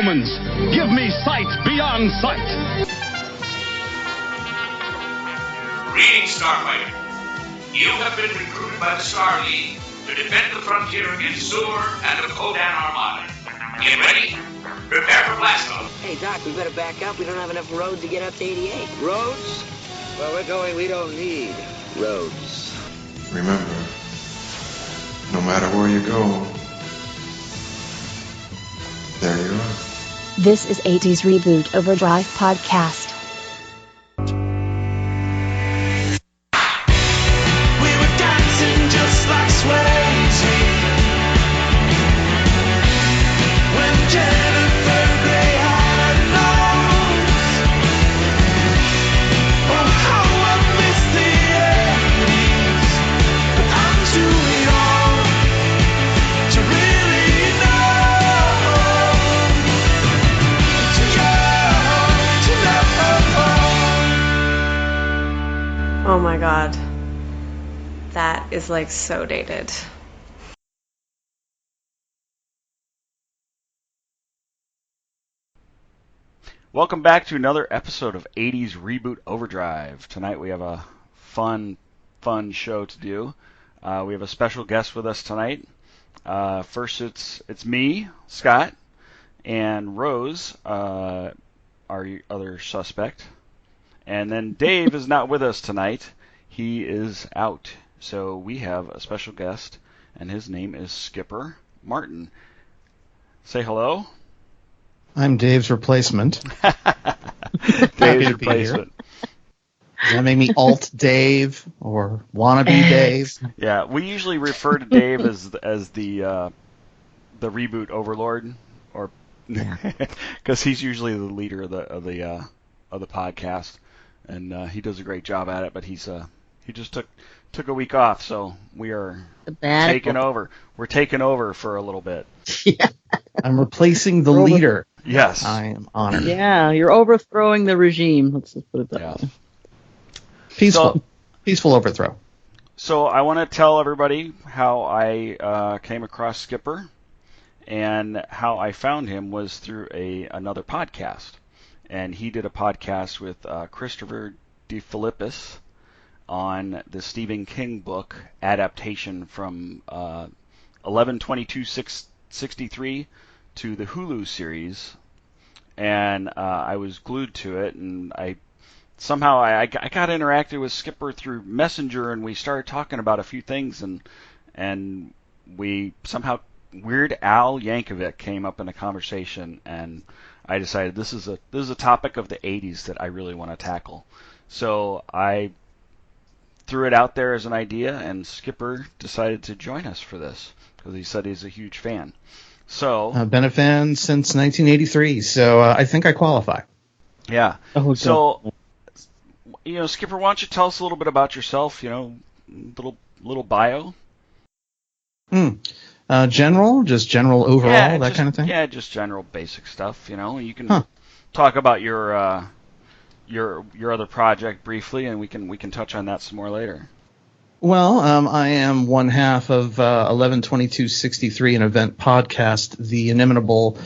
Romans, give me sight beyond sight. Greetings, Starfighter. You have been recruited by the Star League to defend the frontier against Sewer and the Kodan Armada. Get ready. Prepare for blast-off. Hey, Doc, we better back up. We don't have enough road to get up to 88. Roads? Where we're going, we don't need roads. Remember, no matter where you go, there you are. This is 80s Reboot Overdrive Podcast. We were dancing just like Swayze when Jennifer Grey had a nose. Oh, how I miss the 80s, but I'm too young to really know. Too young to know. Oh my god. That is like so dated. Welcome back to another episode of 80s Reboot Overdrive. Tonight we have a fun show to do. We have a special guest with us tonight. First it's me, Scott, and Rose, our other suspect. And then Dave is not with us tonight. He is out. So we have a special guest, and his name is Skipper Martin. Say hello. I'm Dave's replacement. Dave's replacement. Does that make me Alt Dave or Wannabe Dave? Yeah, we usually refer to Dave as the reboot overlord, or because he's usually the leader of the podcast, and he does a great job at it. But he just took a week off, so we are taking over. We're taking over for a little bit. Yeah. I'm replacing the leader. Yes. I am honored. Yeah, you're overthrowing the regime. Let's just put it that way. Peaceful overthrow. So I want to tell everybody how I came across Skipper, and how I found him was through another podcast. And he did a podcast with Christopher DeFilippis on the Stephen King book adaptation from 11/22/63 to the Hulu series, and I was glued to it, and I got interacted with Skipper through Messenger, and we started talking about a few things, and we somehow Weird Al Yankovic came up in a conversation, and I decided this is a topic of the 80s that I really want to tackle. So I threw it out there as an idea, and Skipper decided to join us for this because he said he's a huge fan. So I've been a fan since 1983, so I think I qualify. Yeah. Oh, so, Skipper, why don't you tell us a little bit about yourself? Little bio. General overall, that kind of thing. Yeah, just general basic stuff. You can talk about your other project briefly, and we can touch on that some more later. Well, I am one half of 11/22/63, an event podcast. The inimitable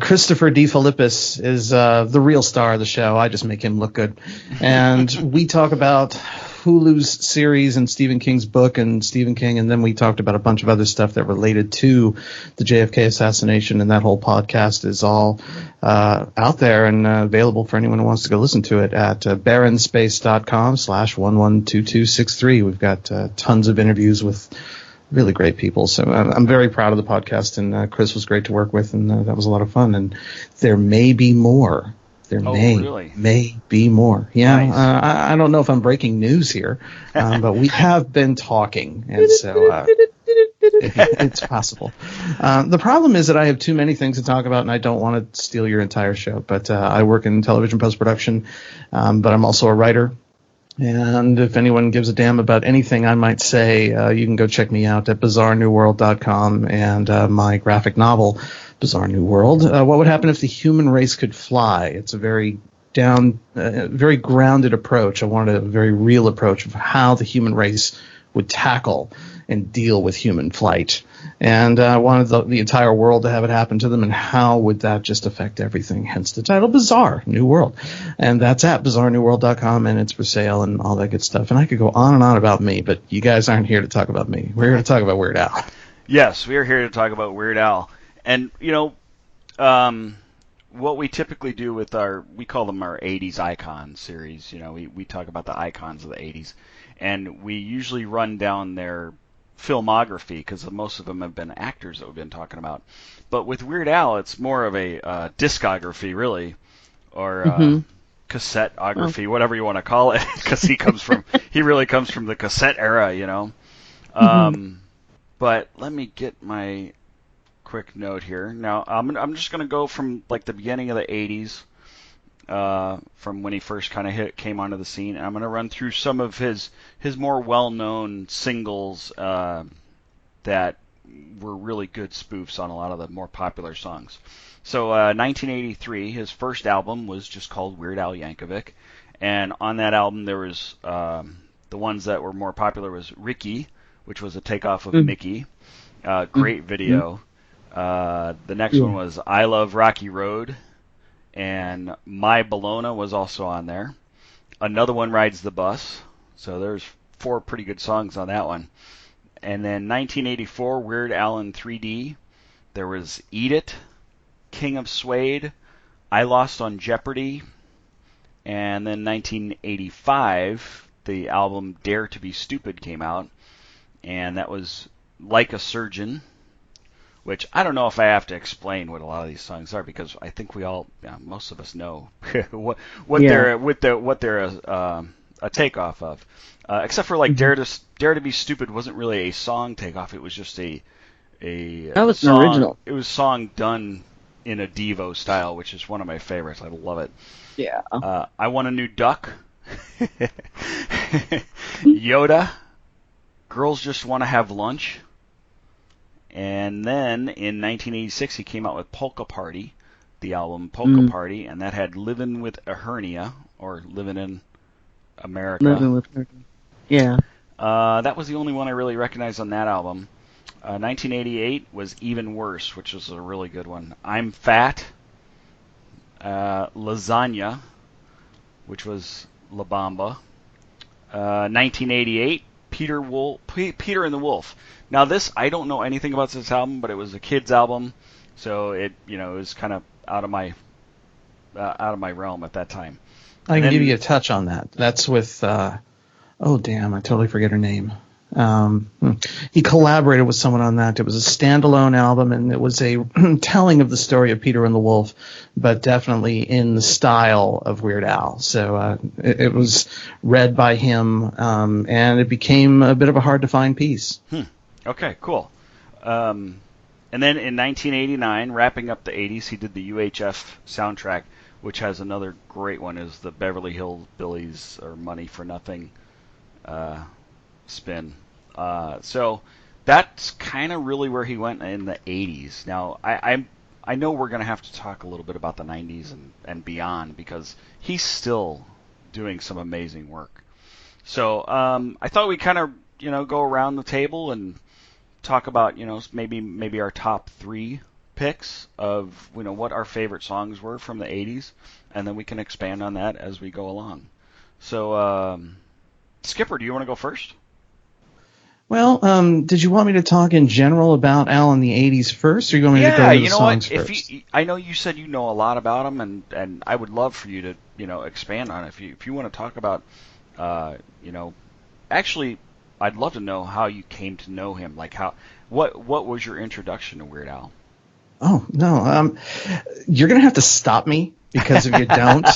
Christopher DeFilippis is the real star of the show. I just make him look good. And we talk about Hulu's series and Stephen King's book and Stephen King, and then we talked about a bunch of other stuff that related to the JFK assassination, and that whole podcast is all out there and available for anyone who wants to go listen to it at barrenspace.com/112263. We've got tons of interviews with really great people, so I'm very proud of the podcast, and Chris was great to work with, and that was a lot of fun, and there may be more. There may be more. Yeah, nice. I don't know if I'm breaking news here, but we have been talking, and so it's possible. The problem is that I have too many things to talk about, and I don't want to steal your entire show. But I work in television post-production, but I'm also a writer. And if anyone gives a damn about anything I might say, you can go check me out at bizarrenewworld.com and my graphic novel, Bizarre New World. What would happen if the human race could fly? It's a very very grounded approach. I wanted a very real approach of how the human race would tackle and deal with human flight. And wanted the entire world to have it happen to them, and how would that just affect everything? Hence the title, Bizarre New World. And that's at bizarrenewworld.com, and it's for sale and all that good stuff. And I could go on and on about me, but you guys aren't here to talk about me. We're here to talk about Weird Al. Yes, we are here to talk about Weird Al. And, what we typically do with we call them our 80s icon series. We talk about the icons of the 80s. And we usually run down their filmography, because most of them have been actors that we've been talking about. But with Weird Al, it's more of a discography, really, or cassetteography, whatever you want to call it, because he really comes from the cassette era, But let me get my quick note here. Now, I'm just going to go from like the beginning of the 80s, from when he first kind of came onto the scene. And I'm going to run through some of his more well-known singles that were really good spoofs on a lot of the more popular songs. So 1983, his first album was just called Weird Al Yankovic. And on that album, there was the ones that were more popular was Ricky, which was a takeoff of Mickey. Great video. The next one was I Love Rocky Road. And My Bologna was also on there. Another one, Rides the Bus. So there's 4 pretty good songs on that one. And then 1984, Weird Al in 3D. There was Eat It, King of Suede, I Lost on Jeopardy. And then 1985, the album Dare to Be Stupid came out. And that was Like a Surgeon, which I don't know if I have to explain what a lot of these songs are, because I think we all, most of us know what they're a takeoff of, except for like Dare to Be Stupid wasn't really a song takeoff. It was just that was song, an original. It was a song done in a Devo style, which is one of my favorites. I love it. Yeah. I Want a New Duck. Yoda. Girls Just Want to Have Lunch. And then in 1986, he came out with Polka Party, the album Polka Party, and that had Livin' with a Hernia, or Living in America. Living with Hernia. Yeah. That was the only one I really recognized on that album. 1988 was Even Worse, which was a really good one. I'm Fat. Lasagna, which was La Bamba. 1988, Peter and the Wolf. Now this, I don't know anything about this album, but it was a kid's album, so it was kind of out of my realm at that time. I can give you a touch on that. That's with oh damn, I totally forget her name. He collaborated with someone on that. It was a standalone album, and it was a telling of the story of Peter and the Wolf, but definitely in the style of Weird Al. So it was read by him, and it became a bit of a hard-to-find piece. Okay, cool. And then in 1989, wrapping up the 80s, he did the UHF soundtrack, which has another great one, is the Beverly Hillbillies or Money for Nothing spin. So that's kind of really where he went in the 80s. Now, I know we're going to have to talk a little bit about the 90s and beyond, because he's still doing some amazing work. So I thought we'd kind of go around the table and talk about maybe our top 3 picks of what our favorite songs were from the 80s, and then we can expand on that as we go along. So Skipper, do you want to go first? Well, did you want me to talk in general about Al in the 80s first, or you want me to go to the songs first? I know you said you know a lot about him, and I would love for you to expand on it. If you want to talk about actually, I'd love to know how you came to know him. Like what was your introduction to Weird Al? Oh no, you're gonna have to stop me, because if you don't,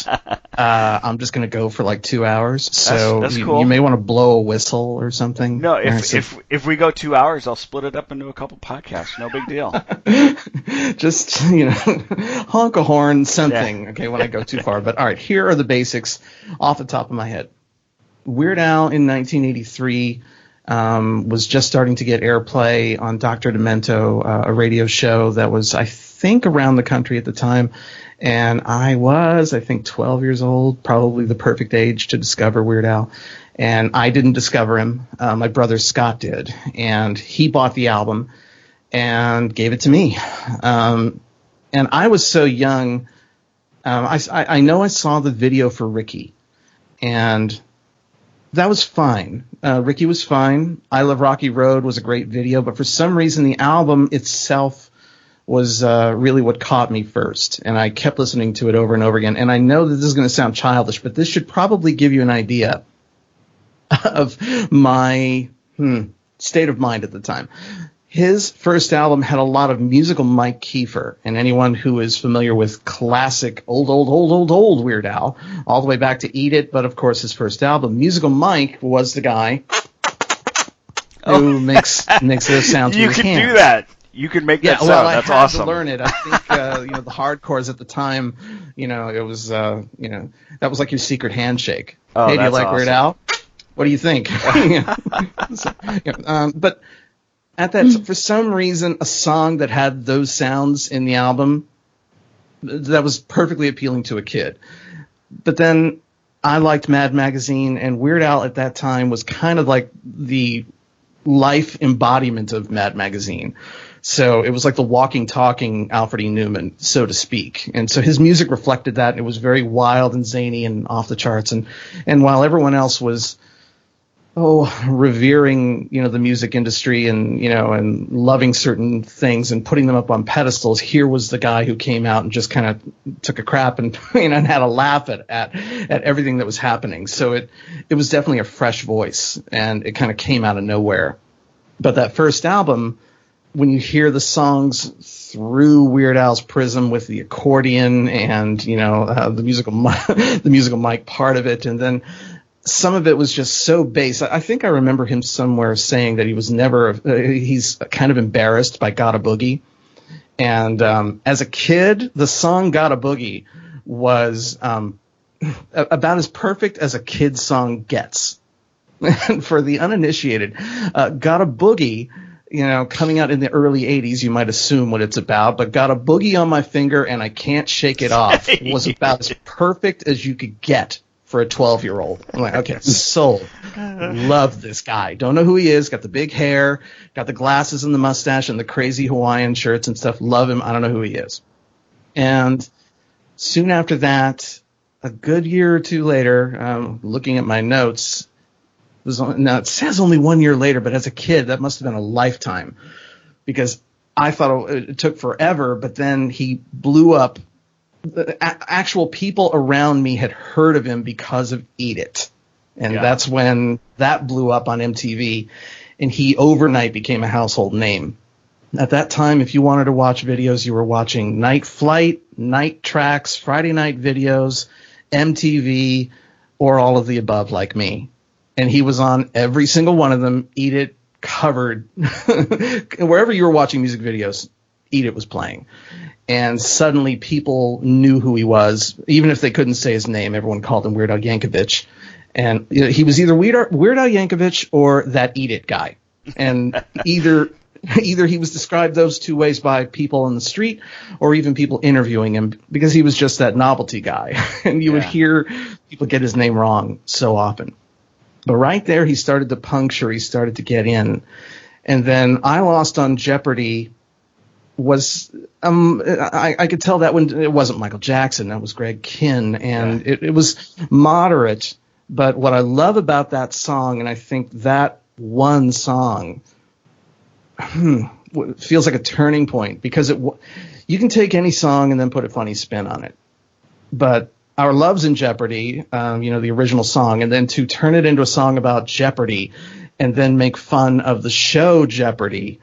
I'm just going to go for like 2 hours. So that's cool. You may want to blow a whistle or something. No, if we go 2 hours, I'll split it up into a couple podcasts. No big deal. Just, honk a horn, something, okay, when I go too far. But all right, here are the basics off the top of my head. Weird Al in 1983 was just starting to get airplay on Dr. Demento, a radio show that was, I think, around the country at the time. And I think, 12 years old, probably the perfect age to discover Weird Al. And I didn't discover him. My brother Scott did. And he bought the album and gave it to me. And I was so young. I know I saw the video for Ricky. And that was fine. Ricky was fine. I Love Rocky Road was a great video. But for some reason, the album itself was really what caught me first. And I kept listening to it over and over again. And I know that this is going to sound childish, but this should probably give you an idea of my state of mind at the time. His first album had a lot of musical Mike Kiefer, and anyone who is familiar with classic old Weird Al, all the way back to Eat It, but of course his first album, Musical Mike was the guy who makes those sounds with his hand. You can do that. You can make that sound. Well, that's I had awesome. to learn it. I think the hardcores at the time, it was that was like your secret handshake. Oh, hey, do you like awesome. Weird Al? What do you think? But at that, for some reason, a song that had those sounds in the album, that was perfectly appealing to a kid. But then I liked Mad Magazine, and Weird Al at that time was kind of like the life embodiment of Mad Magazine. So it was like the walking, talking Alfred E. Newman, so to speak. And so his music reflected that. It was very wild and zany and off the charts. And while everyone else was revering, the music industry and, and loving certain things and putting them up on pedestals, here was the guy who came out and just kind of took a crap and, and had a laugh at everything that was happening. So it was definitely a fresh voice, and it kind of came out of nowhere. But that first album, when you hear the songs through Weird Al's prism with the accordion and, the musical mic part of it, and then some of it was just so bass. I think I remember him somewhere saying that he was he's kind of embarrassed by Gotta Boogie. And as a kid, the song Gotta Boogie was about as perfect as a kid's song gets. And for the uninitiated, Gotta Boogie, coming out in the early 80s, you might assume what it's about, but Got a Boogie on My Finger and I Can't Shake It Off was about as perfect as you could get for a 12-year-old. I'm like, okay, sold. Love this guy. Don't know who he is. Got the big hair, got the glasses and the mustache and the crazy Hawaiian shirts and stuff. Love him. I don't know who he is. And soon after that, a good year or two later, looking at my notes, it says only 1 year later, but as a kid, that must have been a lifetime, because I thought it took forever, but then he blew up. Actual people around me had heard of him because of Eat It. And that's when that blew up on MTV, and he overnight became a household name. At that time, if you wanted to watch videos, you were watching Night Flight, Night Tracks, Friday Night Videos, MTV, or all of the above like me. And he was on every single one of them. Eat It covered. Wherever you were watching music videos, Eat It was playing. And suddenly people knew who he was. Even if they couldn't say his name, everyone called him Weird Al Yankovic. And he was either Weird Al Yankovic or that Eat It guy. And either he was described those two ways by people on the street or even people interviewing him, because he was just that novelty guy. And you would hear people get his name wrong so often. But right there, he started to puncture. He started to get in. And then I Lost on Jeopardy was I could tell that when it wasn't Michael Jackson, that was Greg Kinn, and it was moderate. But what I love about that song, and I think that one song feels like a turning point, because you can take any song and then put a funny spin on it. But Our Love's in Jeopardy, the original song, and then to turn it into a song about Jeopardy and then make fun of the show Jeopardy.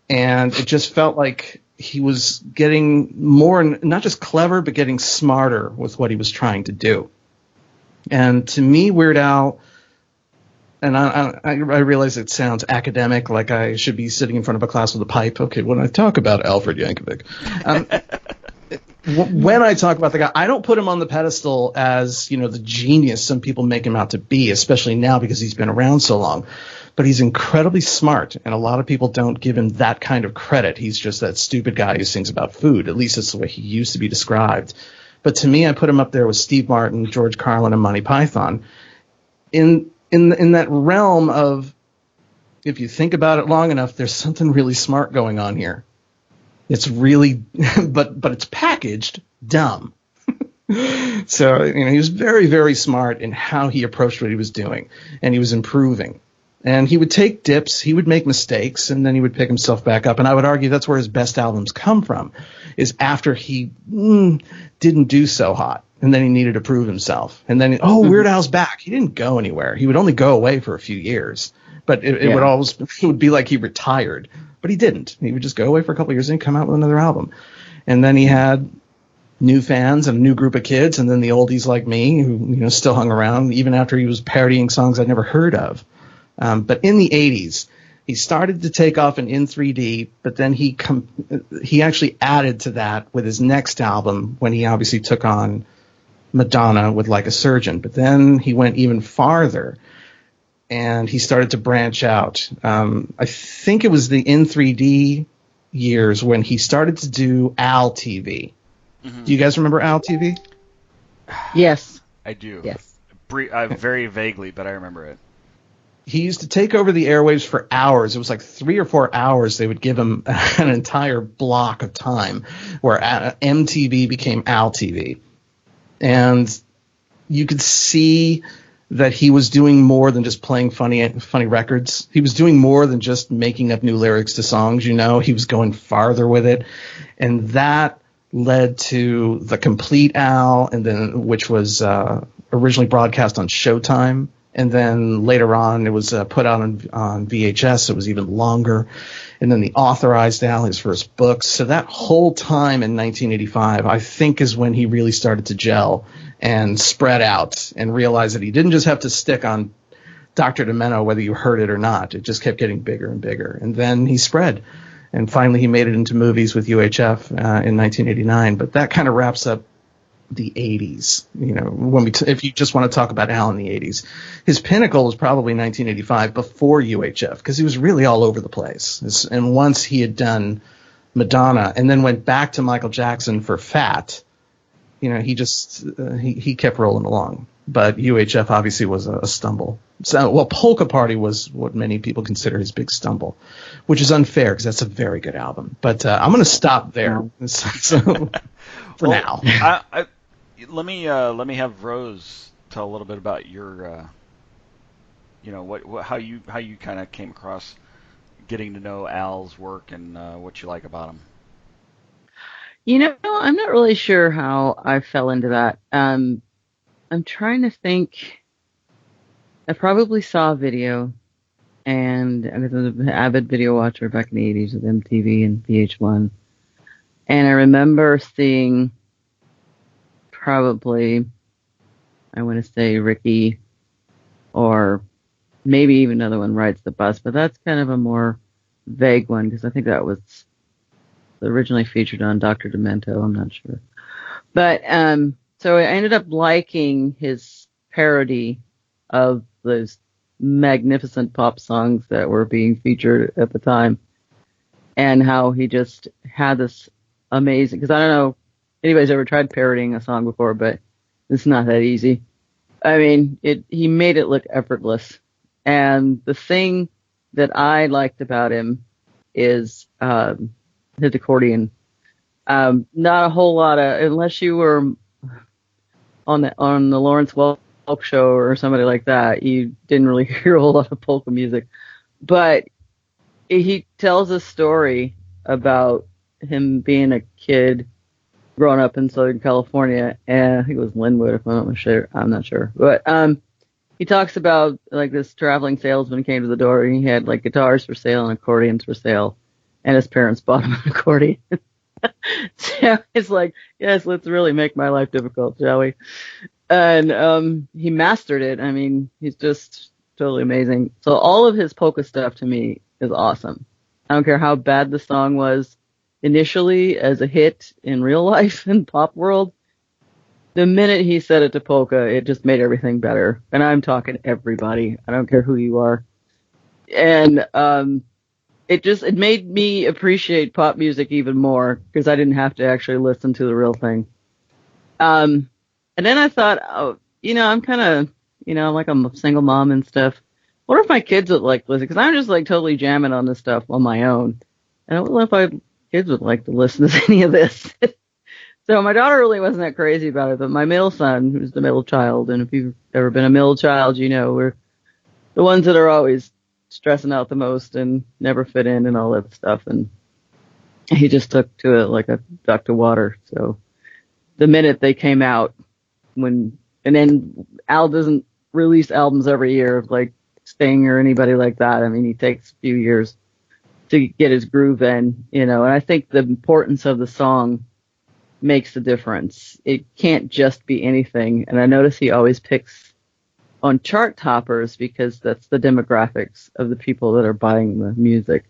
And it just felt like he was getting more, not just clever, but getting smarter with what he was trying to do. And to me, Weird Al, and I realize it sounds academic, like I should be sitting in front of a class with a pipe. Okay, when I talk about Alfred Yankovic, when I talk about the guy, I don't put him on the pedestal as, the genius some people make him out to be, especially now because he's been around so long. But he's incredibly smart, and a lot of people don't give him that kind of credit. He's just that stupid guy who sings about food. At least that's the way he used to be described. But to me, I put him up there with Steve Martin, George Carlin, and Monty Python. In that realm of, if you think about it long enough, there's something really smart going on here. It's really, but it's packaged dumb. So, he was very, very smart in how he approached what he was doing, and he was improving. And he would take dips, he would make mistakes, and then he would pick himself back up. And I would argue that's where his best albums come from, is after he didn't do so hot, and then he needed to prove himself. And then, Weird Al's back. He didn't go anywhere. He would only go away for a few years. But it would be like he retired. But he didn't. He would just go away for a couple of years and come out with another album. And then he had new fans and a new group of kids, and then the oldies like me who still hung around even after he was parodying songs I'd never heard of. But in the 80s, he started to take off in 3D, but then he actually added to that with his next album when he obviously took on Madonna with Like a Surgeon. But then he went even farther, and he started to branch out. I think it was the in 3D years when he started to do Al TV. Mm-hmm. Do you guys remember Al TV? Yes. I do. Yes. Very vaguely, but I remember it. He used to take over the airwaves for hours. It was like 3 or 4 hours. They would give him an entire block of time where MTV became Al TV. And you could see that he was doing more than just playing funny records. He was doing more than just making up new lyrics to songs, He was going farther with it. And that led to The Complete Al, and then which was originally broadcast on Showtime. And then later on, it was put out on VHS. It was even longer. And then the Authorized Al, his first books. So that whole time in 1985, I think, is when he really started to gel and spread out and realize that he didn't just have to stick on Dr. Demento, whether you heard it or not. It just kept getting bigger and bigger. And then he spread. And finally, he made it into movies with UHF in 1989. But that kind of wraps up the 80s, if you just want to talk about Al in the 80s. His pinnacle was probably 1985 before UHF, because he was really all over the place. And once he had done Madonna and then went back to Michael Jackson for Fat, he just he kept rolling along. But UHF obviously was a stumble. So, Polka Party was what many people consider his big stumble, which is unfair because that's a very good album. But I'm going to stop there for now. Let me have Rose tell a little bit about your, how you kind of came across getting to know Al's work and what you like about him. I'm not really sure how I fell into that. I'm trying to think. I probably saw a video, and I was an avid video watcher back in the 80s with MTV and VH1. And I remember seeing probably, I want to say Ricky, or maybe even another one, Rides the Bus, but that's kind of a more vague one because I think that was originally featured on Dr. Demento. I'm not sure. But so I ended up liking his parody of those magnificent pop songs that were being featured at the time, and how he just had this amazing, because I don't know if anybody's ever tried parodying a song before, but it's not that easy. I mean, he made it look effortless. And the thing that I liked about him is his accordion. Not a whole lot of, unless you were on the Lawrence Welk show or somebody like that, you didn't really hear a whole lot of polka music. But he tells a story about him being a kid growing up in Southern California, and I think it was Linwood, if I'm not sure. But he talks about like this traveling salesman came to the door, and he had like guitars for sale and accordions for sale, and his parents bought him an accordion. So it's like, yes, let's really make my life difficult, shall we? And he mastered it. I mean, he's just totally amazing. So all of his polka stuff to me is awesome. I don't care how bad the song was. initially as a hit in real life in pop world, the minute he set it to polka, it just made everything better. And I'm talking everybody. I don't care who you are. And it made me appreciate pop music even more because I didn't have to actually listen to the real thing. And then I thought, oh, I'm kind of, like I'm a single mom and stuff. What if my kids would like listen? Because I'm just like totally jamming on this stuff on my own. And I don't know if my kids would like to listen to any of this. So my daughter really wasn't that crazy about it, but my middle son, who's the middle child, and if you've ever been a middle child, we're the ones that are always stressing out the most and never fit in and all that stuff. And he just took to it like a duck to water. So the minute they came out, and then Al doesn't release albums every year like Sting or anybody like that. I mean, he takes a few years to get his groove in, and I think the importance of the song makes the difference. It can't just be anything. And I notice he always picks on chart toppers because that's the demographics of the people that are buying the music.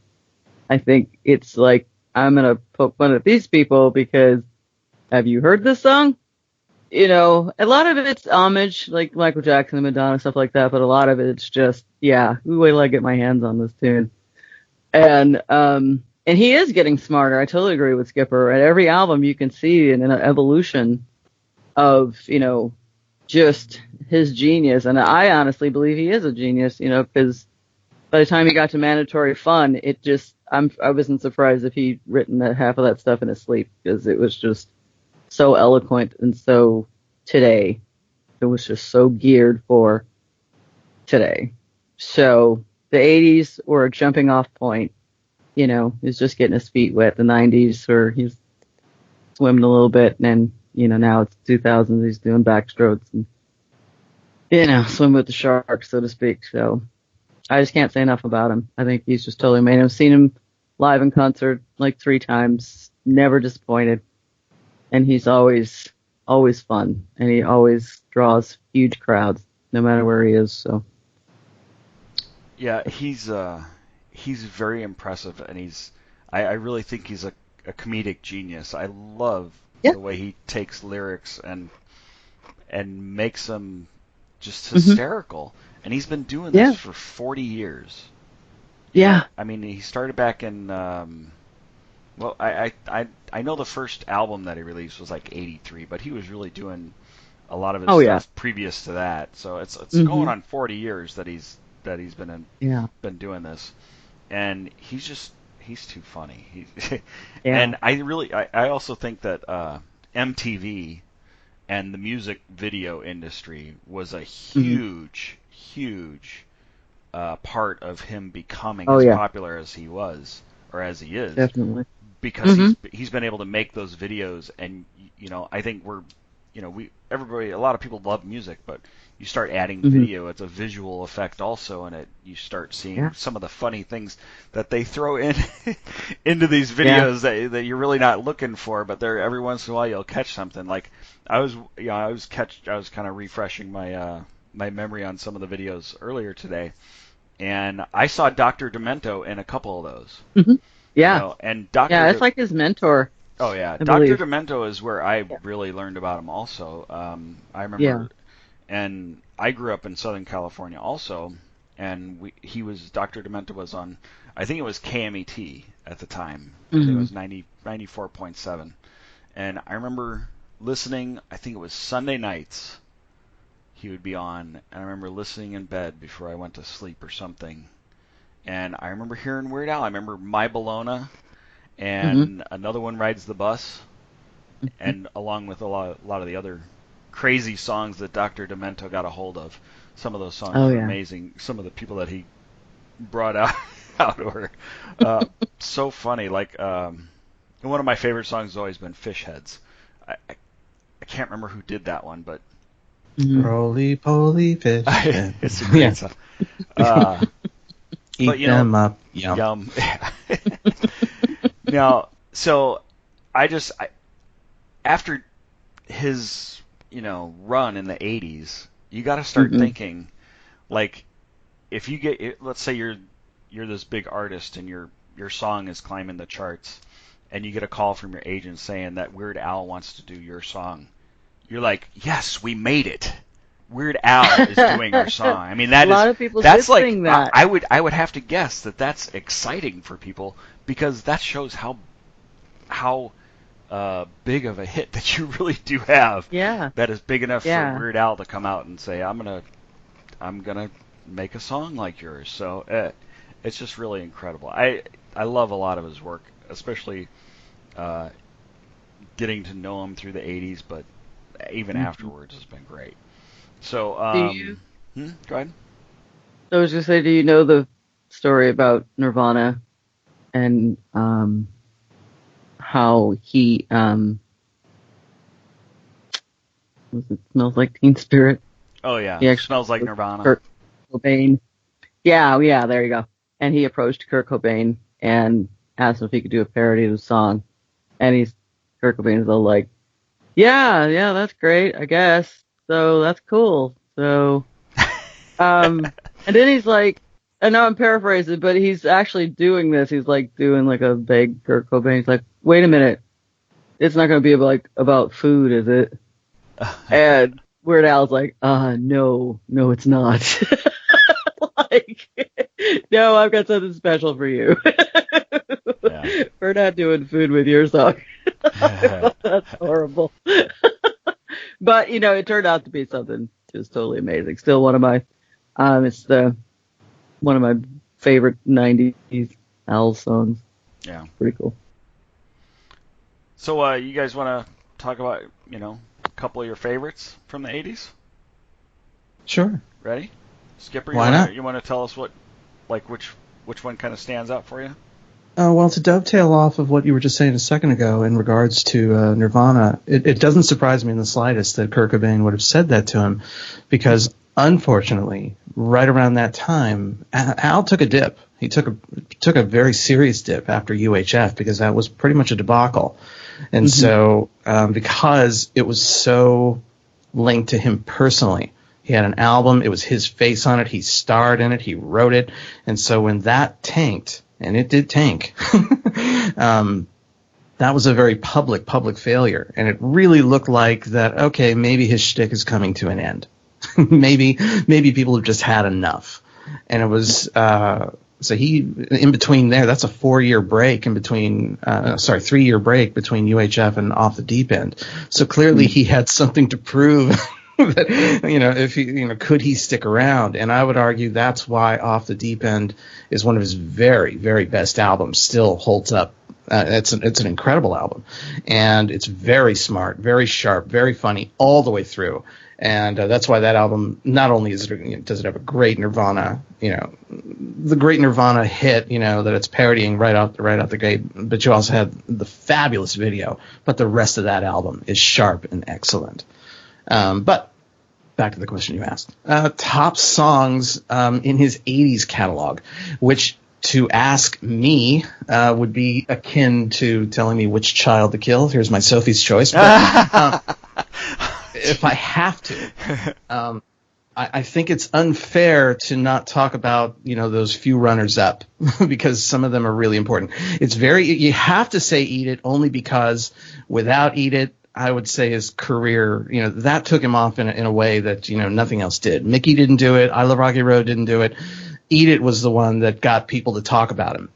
I think it's like, I'm going to poke fun at these people because have you heard this song? A lot of it's homage, like Michael Jackson and Madonna, stuff like that, but a lot of it's just, wait till I get my hands on this tune. And he is getting smarter. I totally agree with Skipper. At every album you can see an evolution of, just his genius. And I honestly believe he is a genius, because by the time he got to Mandatory Fun, I wasn't surprised if he'd written half of that stuff in his sleep because it was just so eloquent and so today. It was just so geared for today. So the 80s were a jumping off point. He was just getting his feet wet. The 90s where he's swimming a little bit, and then, now it's 2000s. He's doing backstrokes and, swim with the sharks, so to speak. So I just can't say enough about him. I think he's just totally amazing. I've seen him live in concert like 3 times, never disappointed. And he's always fun, and he always draws huge crowds, no matter where he is. So, yeah, he's very impressive, and I really think he's a comedic genius. I love the way he takes lyrics and makes them just hysterical. And he's been doing this for 40 years. Yeah. I mean, he started back in. Well, I know the first album that he released was like '83, but he was really doing a lot of his stuff previous to that. So it's going on 40 years that he's been doing this, and he's too funny. And I also think that MTV and the music video industry was a huge part of him becoming as popular as he was, or as he is. Definitely. Because he's been able to make those videos, and I think a lot of people love music, but you start adding video, it's a visual effect also, and you start seeing some of the funny things that they throw in into these videos that you're really not looking for, but every once in a while you'll catch something. Like I was kind of refreshing my my memory on some of the videos earlier today, and I saw Dr. Demento in a couple of those. Yeah. And it's like his mentor. Oh yeah, Dr. Demento is where I really learned about him also. I remember, and I grew up in Southern California also, and Dr. Demento was on, I think it was KMET at the time. I think it was 94.7, and I remember listening. I think it was Sunday nights. He would be on, and I remember listening in bed before I went to sleep or something. And I remember hearing Weird Al. I remember My Bologna, and Another One Rides the Bus, and along with a lot of the other crazy songs that Dr. Demento got a hold of. Some of those songs were amazing. Some of the people that he brought out were so funny. Like one of my favorite songs has always been Fish Heads. I can't remember who did that one, but Roly poly fish. It's a great song. Eat them up. Yum. Now, so after his, run in the 80s, you got to start thinking, like, if you let's say you're this big artist and your song is climbing the charts, and you get a call from your agent saying that Weird Al wants to do your song, you're like, yes, we made it. Weird Al is doing our song. I mean, a lot of people that's like sing that. I would have to guess that that's exciting for people because that shows how big of a hit that you really do have. Yeah. That is big enough Yeah. for Weird Al to come out and say, I'm gonna make a song like yours. So it's just really incredible. I love a lot of his work, especially getting to know him through the 80s, but even afterwards has been great. So, go ahead. I was just saying, do you know the story about Nirvana and how he Smells Like Teen Spirit? Oh yeah, he actually Smells Like Nirvana. Kurt Cobain. Yeah, there you go. And he approached Kurt Cobain and asked him if he could do a parody of the song. And Kurt Cobain was all like, yeah, that's great, I guess. So that's cool. So, and then he's like, I know I'm paraphrasing, but he's actually doing this. He's like doing like a vague Kurt Cobain. He's like, wait a minute, it's not going to be about food, is it? And Weird Al's like, no, it's not. Like, no, I've got something special for you. Yeah. We're not doing food with your song. That's horrible. But, it turned out to be something just totally amazing. Still one of my, it's one of my favorite 90s Al songs. Yeah. Pretty cool. So, you guys want to talk about, a couple of your favorites from the 80s? Sure. Ready? Skipper, Why not? You want to tell us which one kind of stands out for you? Well, to dovetail off of what you were just saying a second ago in regards to Nirvana, it doesn't surprise me in the slightest that Kurt Cobain would have said that to him, because unfortunately, right around that time, Al took a dip. He took a very serious dip after UHF, because that was pretty much a debacle. And so, because it was so linked to him personally, he had an album, it was his face on it, he starred in it, he wrote it, and so when that tanked, and it did tank, that was a very public failure, and it really looked like that, okay, maybe his shtick is coming to an end. maybe people have just had enough. And it was, so he, in between there, that's a 4-year break in between, 3-year break between UHF and Off the Deep End. So clearly he had something to prove. That, if he, could he stick around? And I would argue that's why Off the Deep End is one of his very, very best albums. Still holds up. It's an incredible album, and it's very smart, very sharp, very funny all the way through. And that's why that album, not only does it have a great Nirvana, the great Nirvana hit, that it's parodying right out the gate, but you also have the fabulous video. But the rest of that album is sharp and excellent. But back to the question you asked. Top songs in his 80s catalog, which to ask me would be akin to telling me which child to kill. Here's my Sophie's choice. But, if I have to, I think it's unfair to not talk about, those few runners up because some of them are really important. You have to say Eat It only because without Eat It, I would say his career, that took him off in a way that, nothing else did. Mickey didn't do it. I Love Rocky Road didn't do it. Eat It was the one that got people to talk about him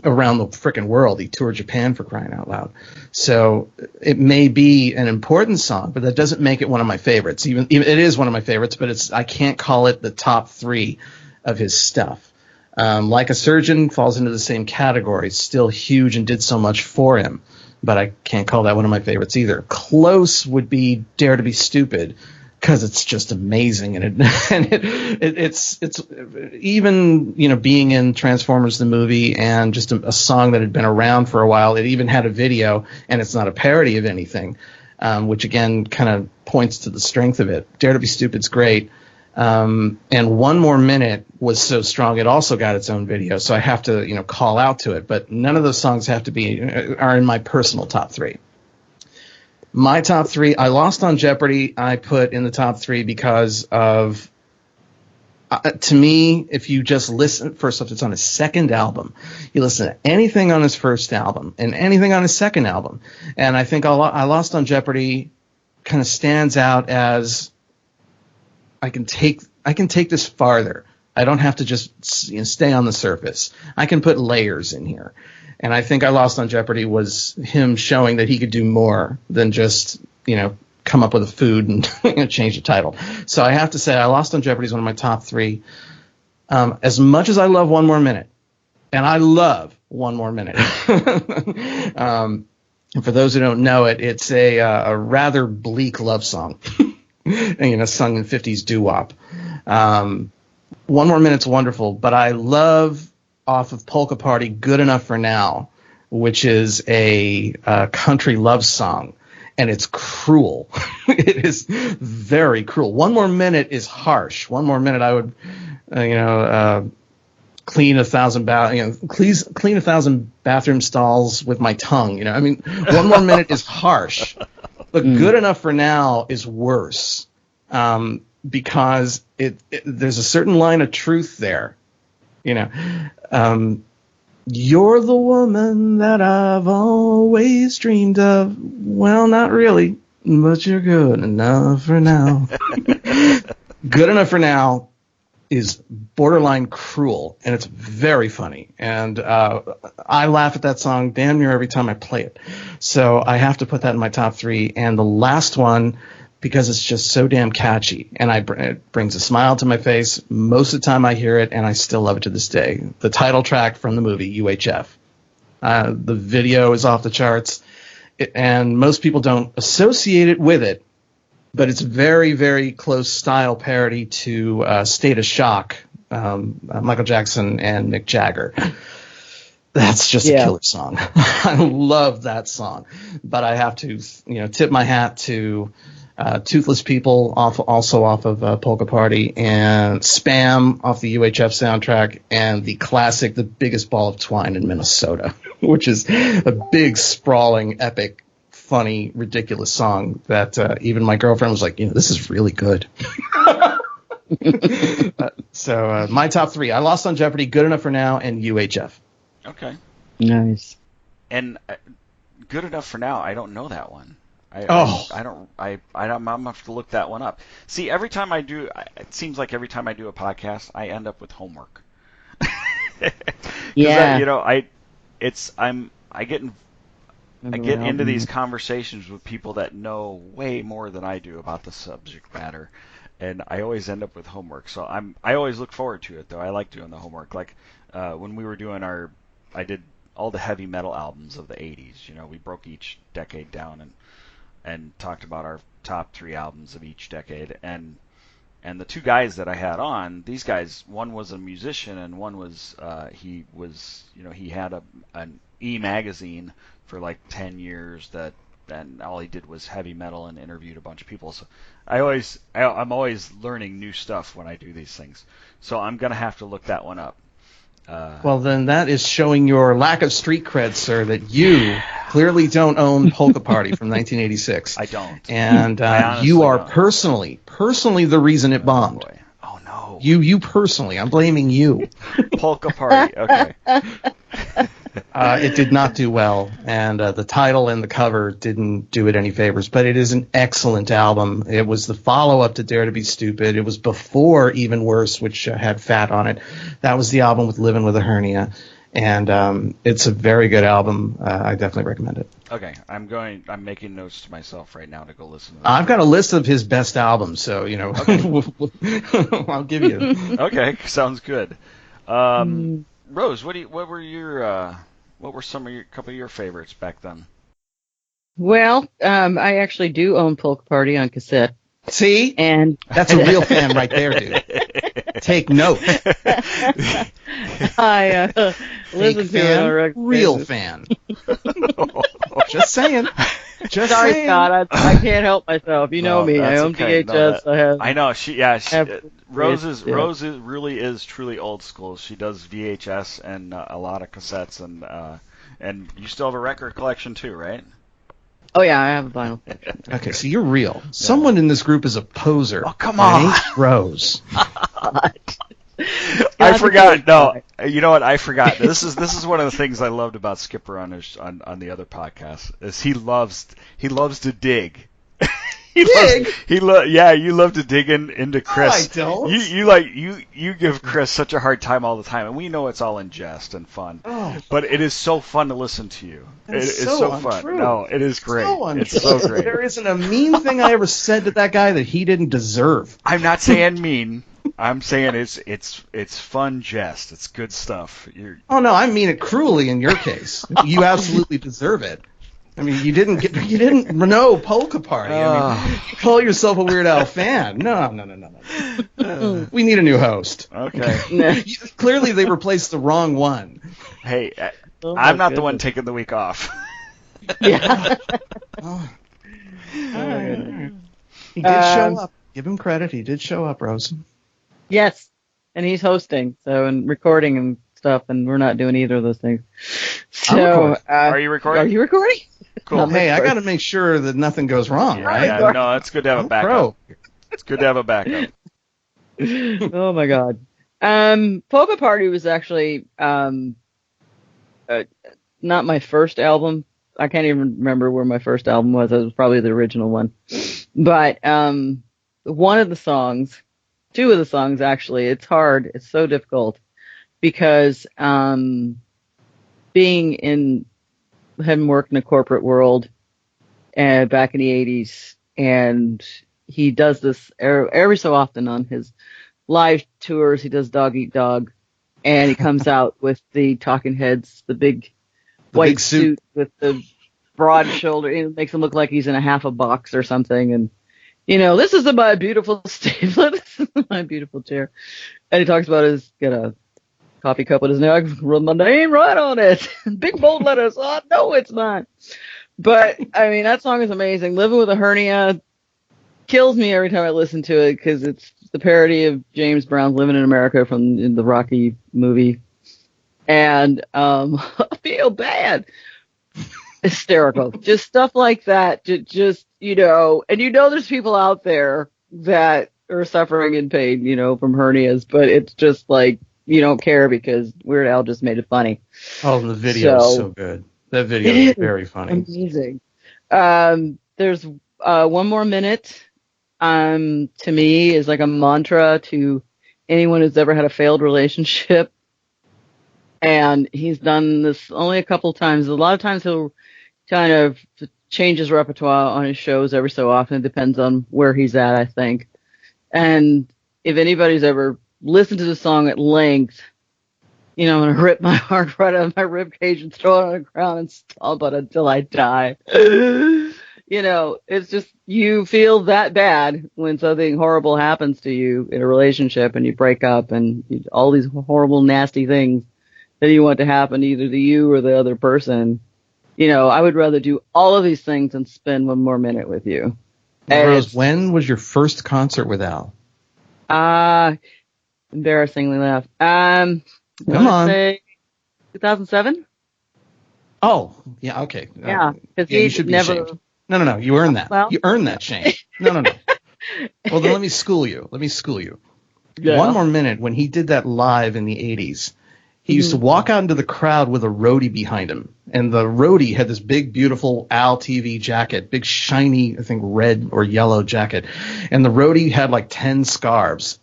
around the frickin' world. He toured Japan, for crying out loud. So it may be an important song, but that doesn't make it one of my favorites. Even it is one of my favorites, but I can't call it the top 3 of his stuff. Like a Surgeon falls into the same category. Still huge and did so much for him. But I can't call that one of my favorites either. Close would be Dare to Be Stupid, because it's just amazing, and it's even being in Transformers the movie and just a song that had been around for a while. It even had a video, and it's not a parody of anything, which again kind of points to the strength of it. Dare to Be Stupid's great. And One More Minute was so strong it also got its own video, so I have to call out to it. But none of those songs are in my personal top 3. My top 3, I Lost on Jeopardy, I put in the top 3 because of To me, if you just listen, first off, it's on his second album. You listen to anything on his first album and anything on his second album, and I think I Lost on Jeopardy kind of stands out as I can take this farther. I don't have to just stay on the surface. I can put layers in here. And I think I Lost on Jeopardy was him showing that he could do more than just, come up with a food and change the title. So I have to say I Lost on Jeopardy is one of my top 3. As much as I love One More Minute, and I love One More Minute. And for those who don't know it, it's a rather bleak love song, sung in 50s doo-wop. One More Minute's wonderful, but I love off of Polka Party Good Enough for Now, which is a country love song, and it's cruel. It is very cruel. One More Minute is harsh. One More Minute I would, clean 1,000 bathroom stalls with my tongue. One More Minute is harsh, but Good Enough for Now is worse. Because there's a certain line of truth there, you're the woman that I've always dreamed of. Well, not really, but you're good enough for now. Good Enough for Now is borderline cruel, and it's very funny. And I laugh at that song damn near every time I play it. So I have to put that in my top 3. And the last one, because it's just so damn catchy, and it brings a smile to my face most of the time I hear it, and I still love it to this day. The title track from the movie, UHF. The video is off the charts, and most people don't associate it with it, but it's very, very close style parody to State of Shock, Michael Jackson and Mick Jagger. That's just a killer song. I love that song, but I have to, tip my hat to Toothless People, also off of Polka Party, and Spam off the UHF soundtrack, and the classic The Biggest Ball of Twine in Minnesota, which is a big, sprawling, epic, funny, ridiculous song that even my girlfriend was like, this is really good. So my top 3, I Lost on Jeopardy, Good Enough for Now, and UHF. Okay. Nice. And Good Enough for Now, I don't know that one. I'm gonna have to look that one up. See, every time I do, it seems like every time I do a podcast, I end up with homework. Yeah. I get into these conversations with people that know way more than I do about the subject matter, and I always end up with homework. So I always look forward to it, though. I like doing the homework. Like when we were doing I did all the heavy metal albums of the 80s. We broke each decade down and talked about our top 3 albums of each decade. And the 2 guys that I had on, these guys, one was a musician and one was he had an e-magazine for like 10 years and all he did was heavy metal and interviewed a bunch of people. So I'm always learning new stuff when I do these things. So I'm going to have to look that one up. Well, then that is showing your lack of street cred, sir, that you clearly don't own Polka Party from 1986. I don't. And you are don't. personally the reason it bombed. Boy. Oh, no. You personally. I'm blaming you. Polka Party. Okay. It did not do well, and the title and the cover didn't do it any favors, but it is an excellent album. It was the follow-up to Dare to Be Stupid. It was before Even Worse, which had Fat on it. That was the album with Living with a Hernia, and it's a very good album. I definitely recommend it. Okay, I'm making notes to myself right now to go listen to that. I've got a list of his best albums, so, okay. I'll give you. Okay, sounds good. Rose, what were a couple of your favorites back then? Well, I actually do own Polka Party on cassette. See? And that's a real fan right there, dude. Take note. I listen to it on a regular real basis. Fan. Just saying. Sorry, Scott. I can't help myself. You know me. I own okay. VHS. I know. Rose really is truly old school. She does VHS and a lot of cassettes, and you still have a record collection too, right? Oh yeah, I have a vinyl collection. Okay, so you're real. Someone in this group is a poser. Oh, come on. It ain't Rose. I forgot. No, you know what? I forgot. This is one of the things I loved about Skipper on the other podcast is he loves to dig. You love to dig into Chris. No, I don't. You give Chris such a hard time all the time, and we know it's all in jest and fun. Oh. But it is so fun to listen to you. It's so fun. Untrue. No, it is great. It's so great. There isn't a mean thing I ever said to that guy that he didn't deserve. I'm not saying mean. I'm saying it's fun jest. It's good stuff. Oh no, I mean it cruelly in your case. You absolutely deserve it. I mean, you didn't know Polka Party. I mean, you call yourself a Weird Al fan. No. We need a new host. Okay. Clearly, they replaced the wrong one. Hey, I'm not the one taking the week off. Yeah. All right. He did show up. Give him credit. He did show up, Rose. Yes, and he's hosting, and recording and stuff, and we're not doing either of those things. So, are you recording? Are you recording? Cool. Hey, I got to make sure that nothing goes wrong, right? Yeah, no, it's good to have a backup. It's good to have a backup. Oh my God. Polka Party was actually not my first album. I can't even remember where my first album was. It was probably the original one. But one of the songs, two of the songs actually, it's hard. It's so difficult because having worked in a corporate world back in the 80s, and he does this every so often on his live tours. He does Dog Eat Dog, and he comes out with the Talking Heads, the big white suit with the broad shoulder. It makes him look like he's in a half a box or something. And, this is my beautiful stable. This is my beautiful chair. And he talks about got a coffee cup with his neck, wrote my name right on it. Big bold letters. Oh, no, it's not. But, I mean, that song is amazing. Living with a Hernia kills me every time I listen to it because it's the parody of James Brown's Living in America from the Rocky movie. And I feel bad. Hysterical. Just stuff like that. Just, and there's people out there that are suffering in pain, from hernias, but it's just like, you don't care because Weird Al just made it funny. Oh, the video is so good. That video is very funny. Amazing. There's 1 More Minute. To me is like a mantra to anyone who's ever had a failed relationship. And he's done this only a couple times. A lot of times he'll kind of change his repertoire on his shows every so often. It depends on where he's at, I think. And if anybody's ever listened to the song at length, I'm going to rip my heart right out of my ribcage and throw it on the ground and stomp it until I die. It's just, you feel that bad when something horrible happens to you in a relationship and you break up and all these horrible, nasty things that you want to happen either to you or the other person. I would rather do all of these things and spend 1 more minute with you. Rose, when was your first concert with Al? Embarrassingly enough. Come on. Say 2007? Oh, yeah, okay. Yeah, because you should be ashamed. No. You earned that. Well, you earned that shame. No. Well, then let me school you. Yeah. 1 More Minute, when he did that live in the 80s, he used to walk out into the crowd with a roadie behind him. And the roadie had this big, beautiful Al TV jacket, big, shiny, I think, red or yellow jacket. And the roadie had like 10 scarves.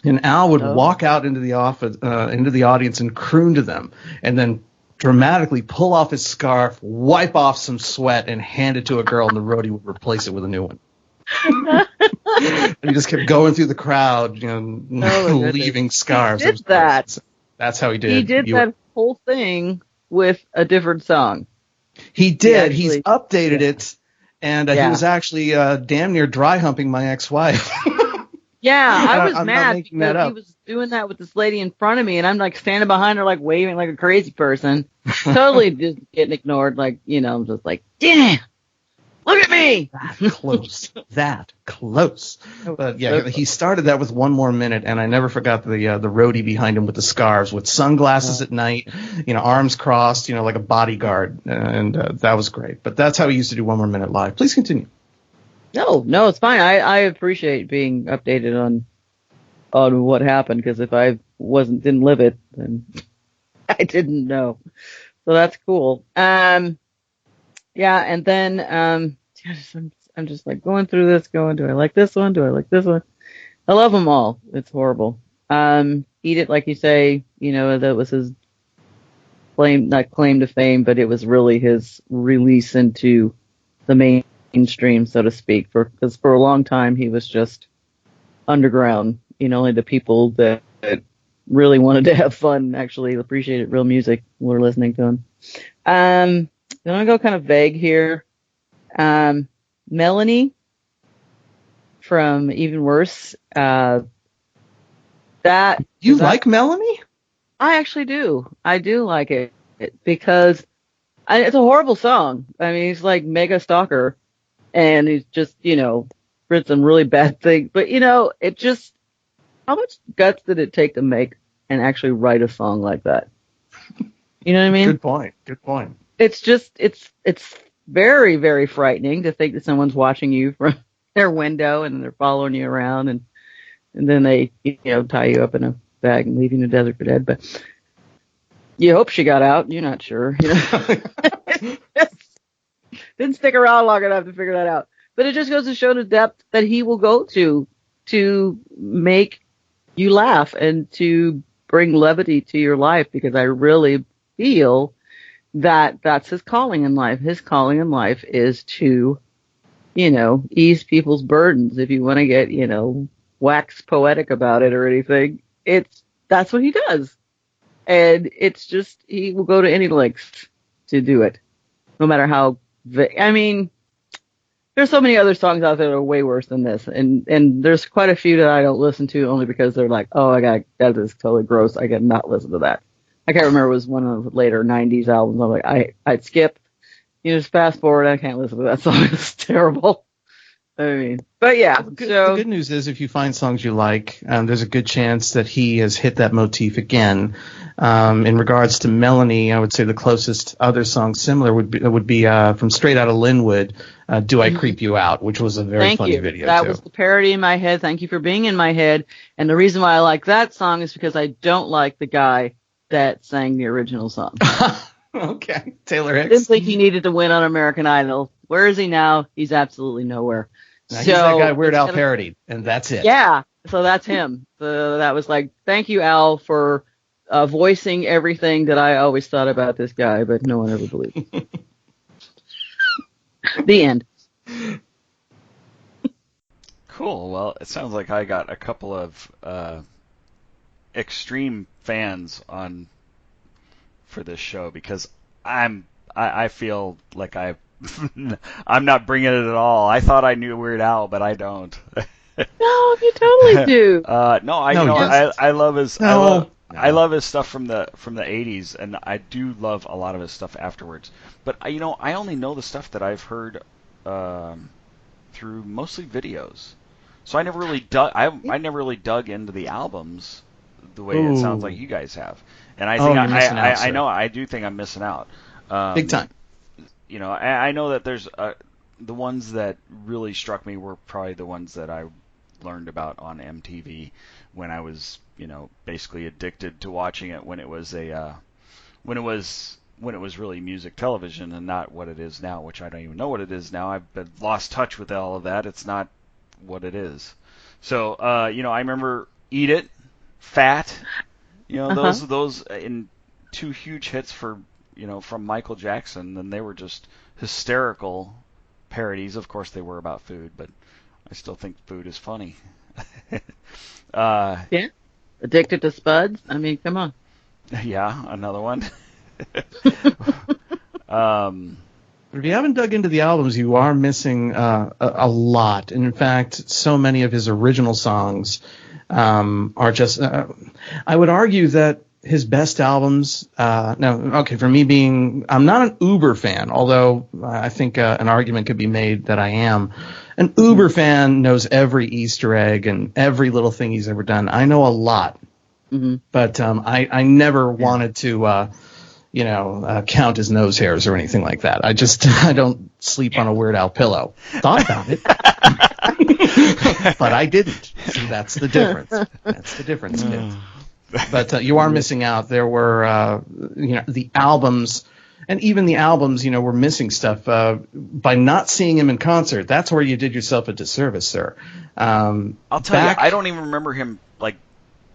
And Al would walk out into the audience and croon to them, and then dramatically pull off his scarf, wipe off some sweat, and hand it to a girl, and the roadie would replace it with a new one. And he just kept going through the crowd, leaving scarves. He did that. That's how he did. He did that whole thing with a different song. He did. He's updated it, and he was actually damn near dry humping my ex-wife. Yeah, I was mad because he was doing that with this lady in front of me, and I'm like standing behind her, like waving like a crazy person, totally just getting ignored. Like, I'm just like, damn, look at me. That close. But yeah, he started that with 1 More Minute, and I never forgot the roadie behind him with the scarves, with sunglasses at night, arms crossed, like a bodyguard, and that was great. But that's how he used to do 1 More Minute live. Please continue. No, it's fine. I appreciate being updated on what happened, because if I've didn't live it, then I didn't know. So that's cool. Yeah, and then I'm just like going through this, do I like this one? Do I like this one? I love them all. It's horrible. Eat It, like you say, that was his not claim to fame, but it was really his release into the mainstream, so to speak, because for a long time he was just underground. Only the people that really wanted to have fun and actually appreciated real music were listening to him. I'm going to go kind of vague here. Melanie from Even Worse. You like Melanie? I actually do. I do like it because it's a horrible song. I mean, he's like mega stalker and he's just, written some really bad things. But, it just, how much guts did it take to make and actually write a song like that? You know what I mean? Good point. It's just, it's very, very frightening to think that someone's watching you from their window and they're following you around and then they, tie you up in a bag and leave you in the desert for dead. But you hope she got out. You're not sure. Didn't stick around long enough to figure that out. But it just goes to show the depth that he will go to make you laugh and to bring levity to your life, because I really feel that that's his calling in life. His calling in life is to, ease people's burdens. If you want to get, wax poetic about it or anything, that's what he does. And it's just, he will go to any lengths to do it. No matter how, there's so many other songs out there that are way worse than this. And there's quite a few that I don't listen to only because they're like, oh, that is totally gross. I can not listen to that. I can't remember, it was one of the later 90s albums. I'm like, I'd skip, just fast forward. I can't listen to that song. It's terrible. But yeah. The good news is if you find songs you like, there's a good chance that he has hit that motif again. In regards to Melanie, I would say the closest other song similar would be from Straight Outta Linwood, Do I Creep You Out, which was a very funny video. That was the parody in my head. Thank you for being in my head. And the reason why I like that song is because I don't like the guy that sang the original song. Okay. Taylor Hicks. I didn't think he needed to win on American Idol. Where is he now? He's absolutely nowhere. Now, he's that guy Weird Al parodied, and that's it. Yeah, so that's him. So that was like, thank you, Al, for voicing everything that I always thought about this guy, but no one ever believed. The end. Cool. Well, it sounds like I got a couple of extreme fans on for this show, because I feel like I'm not bringing it at all. I thought I knew Weird Al, but I don't. No, you totally do. I love his. I love his stuff from the 80s, and I do love a lot of his stuff afterwards. But I only know the stuff that I've heard through mostly videos. So I never really dug. I never really dug into the albums the way it sounds like you guys have. And I think I do think I'm missing out. Big time. I know that there's the ones that really struck me were probably the ones that I learned about on MTV when I was, basically addicted to watching it when it was when it was really music television and not what it is now, which I don't even know what it is now. I've been lost touch with all of that. It's not what it is. So, I remember Eat It, Fat, those in two huge hits for, from Michael Jackson, and they were just hysterical parodies. Of course, they were about food, but I still think food is funny. Yeah. Addicted to Spuds? I mean, come on. Yeah, another one. If you haven't dug into the albums, you are missing a lot. And in fact, so many of his original songs are just... I would argue that his best albums... for me I'm not an Uber fan, although I think an argument could be made that I am. An Uber fan knows every Easter egg and every little thing he's ever done. I know a lot, but I never wanted to... count his nose hairs or anything like that. I don't sleep on a Weird Al pillow. Thought about it, but I didn't. See, that's the difference. That's the difference, kid. But you are missing out. There were, the albums, and even the albums, were missing stuff. By not seeing him in concert, that's where you did yourself a disservice, sir. I'll tell you, I don't even remember him,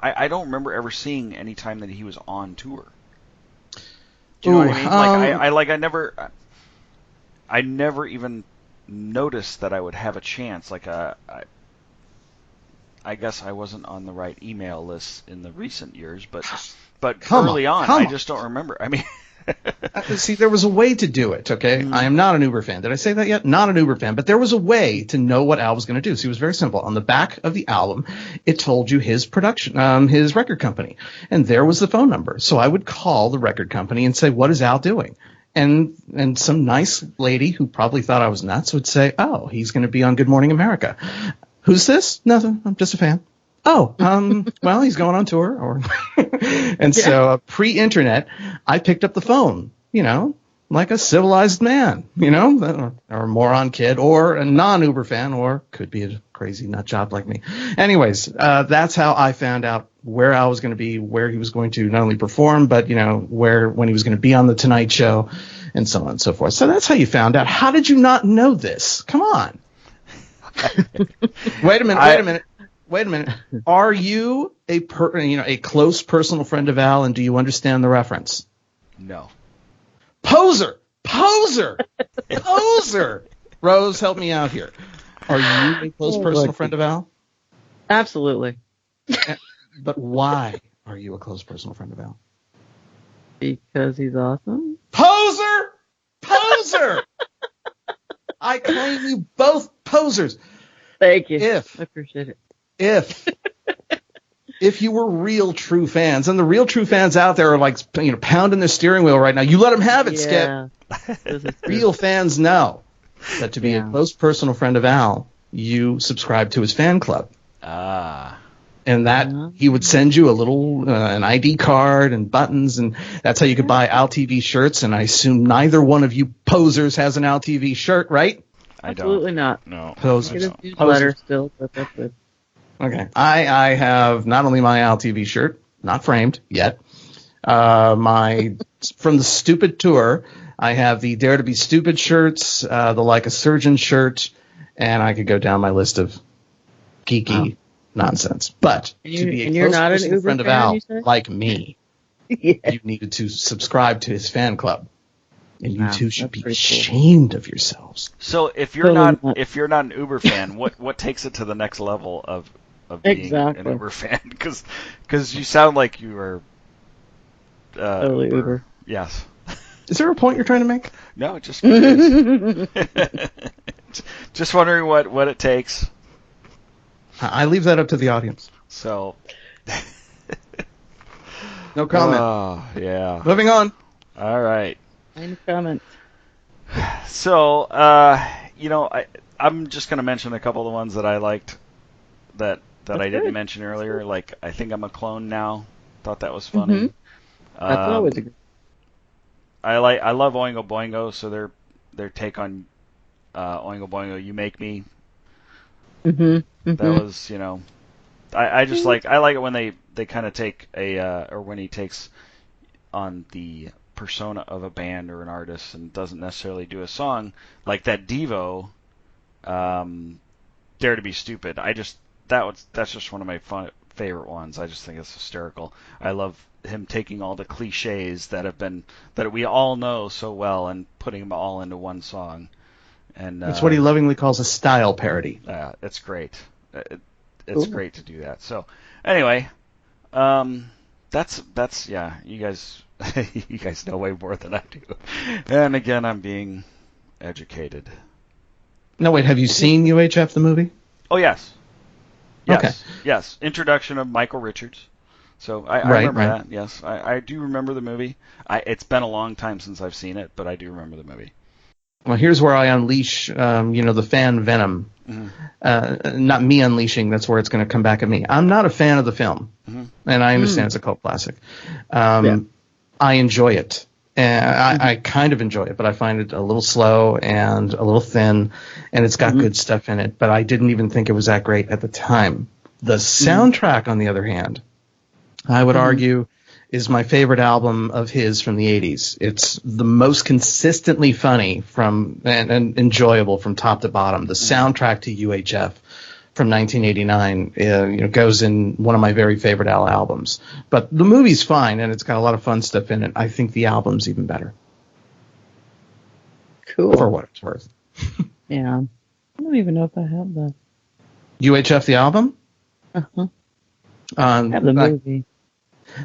I don't remember ever seeing any time that he was on tour. Do you know what I mean? I never even noticed that I would have a chance. I guess I wasn't on the right email list in the recent years, but early on, I just don't remember. I mean, see, there was a way to do it. Okay, I am not an Uber fan. Did I say that yet? Not an Uber fan, but there was a way to know what Al was going to do. So it was very simple. On the back of the album, it told you his production, his record company, and there was the phone number. So I would call the record company and say, "What is Al doing?" And some nice lady who probably thought I was nuts would say, "Oh, he's going to be on Good Morning America." Who's this? Nothing. I'm just a fan. Oh, well, he's going on tour. So pre-internet, I picked up the phone, like a civilized man, or a moron kid, or a non-Uber fan, or could be a crazy nut job like me. Anyways, that's how I found out where I was going to be, where he was going to not only perform, but, when he was going to be on the Tonight Show, and so on and so forth. So that's how you found out. How did you not know this? Come on. Wait a minute. Are you a close personal friend of Al, and do you understand the reference? No. Poser. Rose, help me out here. Are you a close personal friend of Al? Absolutely. But why are you a close personal friend of Al? Because he's awesome. Poser! I claim you both posers. Thank you. I appreciate it. If you were real true fans, and the real true fans out there are pounding their steering wheel right now, you let them have it, Skip. Real fans know that to be a close personal friend of Al, you subscribe to his fan club. And that he would send you a little an ID card and buttons, and that's how you could buy Al TV shirts. And I assume neither one of you posers has an Al TV shirt, right? Absolutely not. No. Posers. Letter still, but that's good. Okay. I have not only my Al TV shirt, not framed yet. My from the Stupid tour, I have the Dare to Be Stupid shirts, the Like a Surgeon shirt, and I could go down my list of geeky nonsense. But to be a close personal friend of Al, like me, you needed to subscribe to his fan club. And you two should be ashamed of yourselves. So if you're not an Uber fan, what takes it to the next level of being an Uber fan? Because you sound like you are totally Uber. Yes. Is there a point you're trying to make? No, just curious. Just wondering what it takes. I leave that up to the audience. So. No comment. Oh, yeah. Moving on. All right. Any comments? So, I'm just going to mention a couple of the ones that I liked that I didn't mention earlier. Like, I Think I'm a Clone Now. Thought that was funny. Mm-hmm. That's always a good. I love Oingo Boingo, so their take on Oingo Boingo, You Make Me. Mm-hmm. That was, I just like it when they kind of take or when he takes on the persona of a band or an artist and doesn't necessarily do a song like that Devo, Dare to Be Stupid. That's just one of my favorite ones. I just think it's hysterical. I love him taking all the cliches that we all know so well and putting them all into one song. And it's what he lovingly calls a style parody. It's great. It's great to do that. So anyway, that's you guys. You guys know way more than I do. And again, I'm being educated. No, wait, have you seen UHF, the movie? Oh, yes. Yes. Okay. Yes. Introduction of Michael Richards. So I remember that, yes. I do remember the movie. It's been a long time since I've seen it, but I do remember the movie. Well, here's where I unleash, the fan venom. Mm-hmm. Not me unleashing, that's where it's going to come back at me. I'm not a fan of the film, and I understand it's a cult classic. I enjoy it. And I kind of enjoy it, but I find it a little slow and a little thin, and it's got good stuff in it, but I didn't even think it was that great at the time. The soundtrack, on the other hand, I would argue, is my favorite album of his from the 80s. It's the most consistently funny and enjoyable from top to bottom. The soundtrack to UHF from 1989 goes in one of my very favorite Al albums. But the movie's fine, and it's got a lot of fun stuff in it. I think the album's even better. Cool. For what it's worth. Yeah. I don't even know if I have that. UHF, the album? Uh-huh. I have the movie.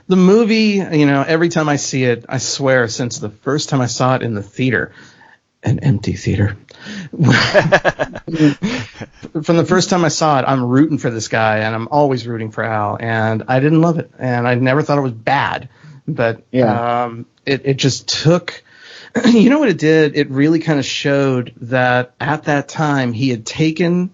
The movie, every time I see it, I swear, since the first time I saw it in the theater, an empty theater. From the first time I saw it, I'm rooting for this guy, and I'm always rooting for Al. And I didn't love it, and I never thought it was bad. But it just took, you know what it did? It really kind of showed that at that time he had taken,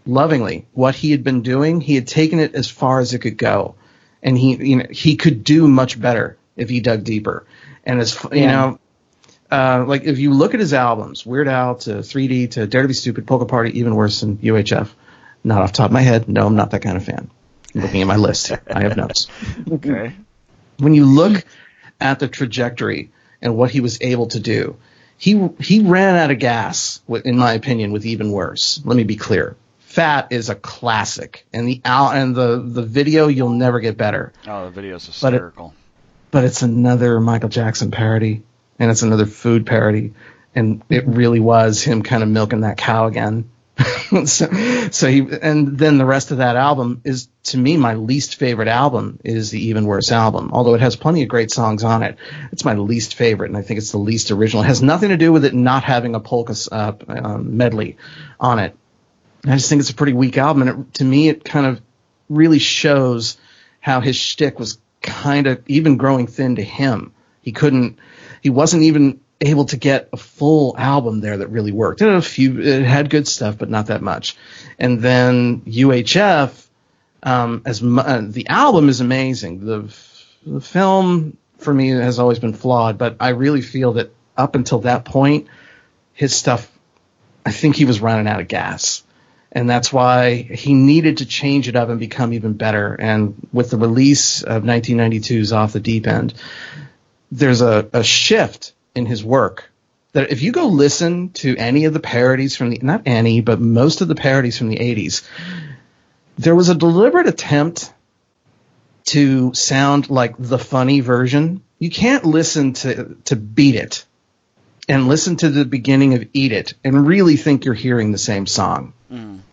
lovingly, what he had been doing. He had taken it as far as it could go, and he could do much better if he dug deeper. And like if you look at his albums, Weird Al to 3D to Dare to Be Stupid, Polka Party, even worse than UHF. Not off the top of my head. No, I'm not that kind of fan. I'm looking at my list here. I have notes. Okay. When you look at the trajectory and what he was able to do, he ran out of gas, in my opinion, with Even Worse. Let me be clear. Fat is a classic, and the video, you'll never get better. Oh, the video's hysterical. But it's another Michael Jackson parody, and it's another food parody, and it really was him kind of milking that cow again. And then the rest of that album is, to me, my least favorite album is the Even Worse album. Although it has plenty of great songs on it, it's my least favorite, and I think it's the least original. It has nothing to do with it not having a polka medley on it. I just think it's a pretty weak album, and to me, it kind of really shows how his shtick was kind of even growing thin to him. He wasn't even able to get a full album there that really worked. It had good stuff, but not that much. And then UHF, the album is amazing. The film for me has always been flawed, but I really feel that up until that point, his stuff, I think he was running out of gas. And that's why he needed to change it up and become even better. And with the release of 1992's Off the Deep End, there's a shift in his work that if you go listen to any of the parodies from not any, but most of the parodies from the 80s, there was a deliberate attempt to sound like the funny version. You can't listen to Beat It and listen to the beginning of Eat It and really think you're hearing the same song.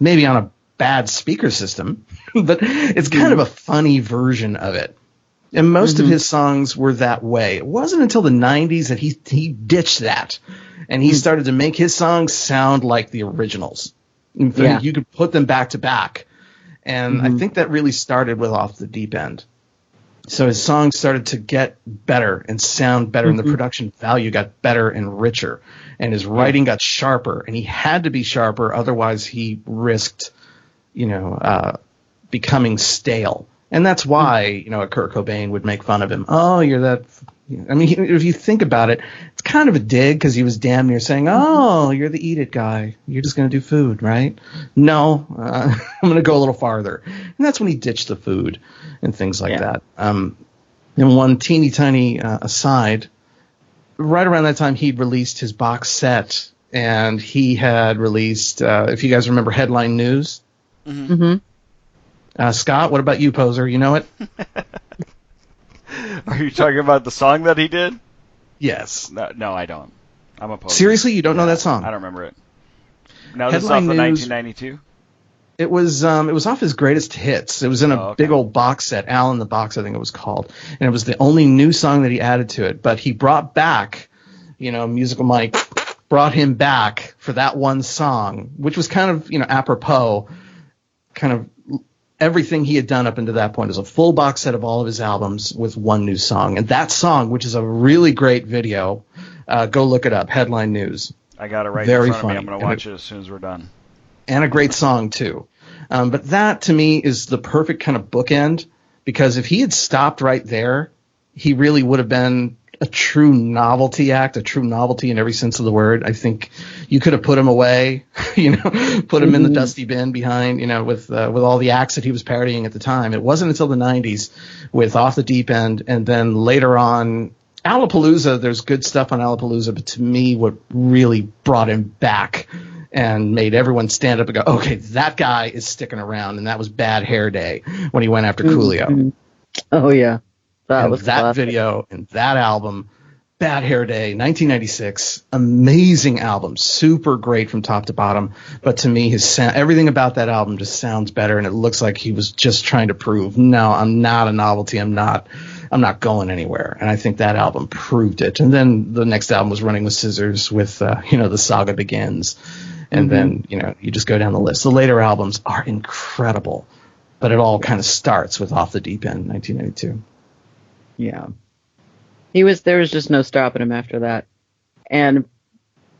Maybe on a bad speaker system, but it's kind of a funny version of it. And most of his songs were that way. It wasn't until the 90s that he ditched that, and he started to make his songs sound like the originals. In fact, you could put them back to back. And I think that really started with Off the Deep End. So his songs started to get better and sound better, and the production value got better and richer, and his writing got sharper, and he had to be sharper, otherwise he risked, becoming stale. And that's why, Kurt Cobain would make fun of him. Oh, you're that. I mean, if you think about it, it's kind of a dig because he was damn near saying, oh, you're the Eat It guy. You're just going to do food, right? No, I'm going to go a little farther. And that's when he ditched the food and things like that. And one teeny tiny aside, right around that time, he'd released his box set, and he had released, if you guys remember, Headline News. Scott, what about you, Poser? You know it? Are you talking about the song that he did? Yes. No, I don't. I'm a Poser. Seriously, you don't know that song? I don't remember it. No, this is off of 1992? It was off his greatest hits. It was in a big old box set, Al in the Box, I think it was called. And it was the only new song that he added to it. But he brought back, Musical Mike brought him back for that one song, which was kind of, apropos, kind of everything he had done up until that point. Is a full box set of all of his albums with one new song. And that song, which is a really great video, go look it up, Headline News. I got it right Very in front funny. of me. I'm going to watch it as soon as we're done. And a great song, too. But that, to me, is the perfect kind of bookend, because if he had stopped right there, he really would have been a true novelty act, a true novelty in every sense of the word. I think you could have put him away, put him in the dusty bin behind, with all the acts that he was parodying at the time. It wasn't until the 90s with Off the Deep End, and then later on, Alapalooza, there's good stuff on Alapalooza, but to me, what really brought him back and made everyone stand up and go, okay, that guy is sticking around, and that was Bad Hair Day when he went after Coolio. Mm-hmm. Oh, yeah. That was that classic. video and that album, Bad Hair Day, 1996, amazing album, super great from top to bottom. But to me, his sound, everything about that album just sounds better, and it looks like he was just trying to prove, no, I'm not a novelty, I'm not going anywhere. And I think that album proved it. And then the next album was Running with Scissors with, The Saga Begins. And then, you just go down the list. The later albums are incredible, but it all kind of starts with Off the Deep End, 1992. Yeah. There was just no stopping him after that. And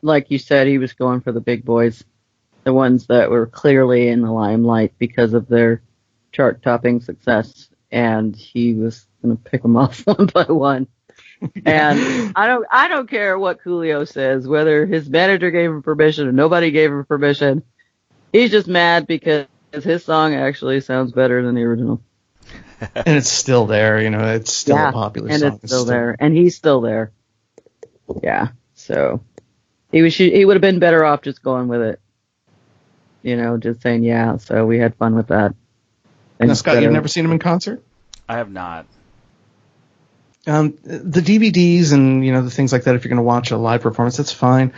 like you said, he was going for the big boys, the ones that were clearly in the limelight because of their chart-topping success. And he was going to pick them off one by one. And I don't care what Coolio says, whether his manager gave him permission or nobody gave him permission. He's just mad because his song actually sounds better than the original. And it's still there, it's still a popular and song. It's still there, and he's still there. Yeah, so he would have been better off just going with it. Just saying, yeah, so we had fun with that. Now, Scott, you've never seen him in concert? I have not. The DVDs and, the things like that, if you're going to watch a live performance, that's fine.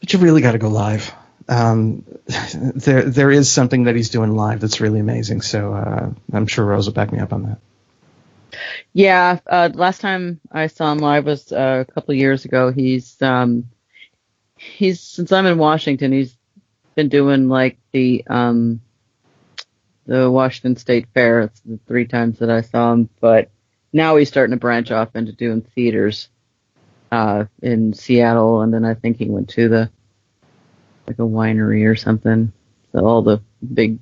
But you really got to go live. There is something that he's doing live that's really amazing. So I'm sure Rose will back me up on that. Yeah, last time I saw him live was a couple of years ago. He's since I'm in Washington, he's been doing like the Washington State Fair. It's the 3 times that I saw him, but now he's starting to branch off into doing theaters in Seattle, and then I think he went to a winery or something. So all the big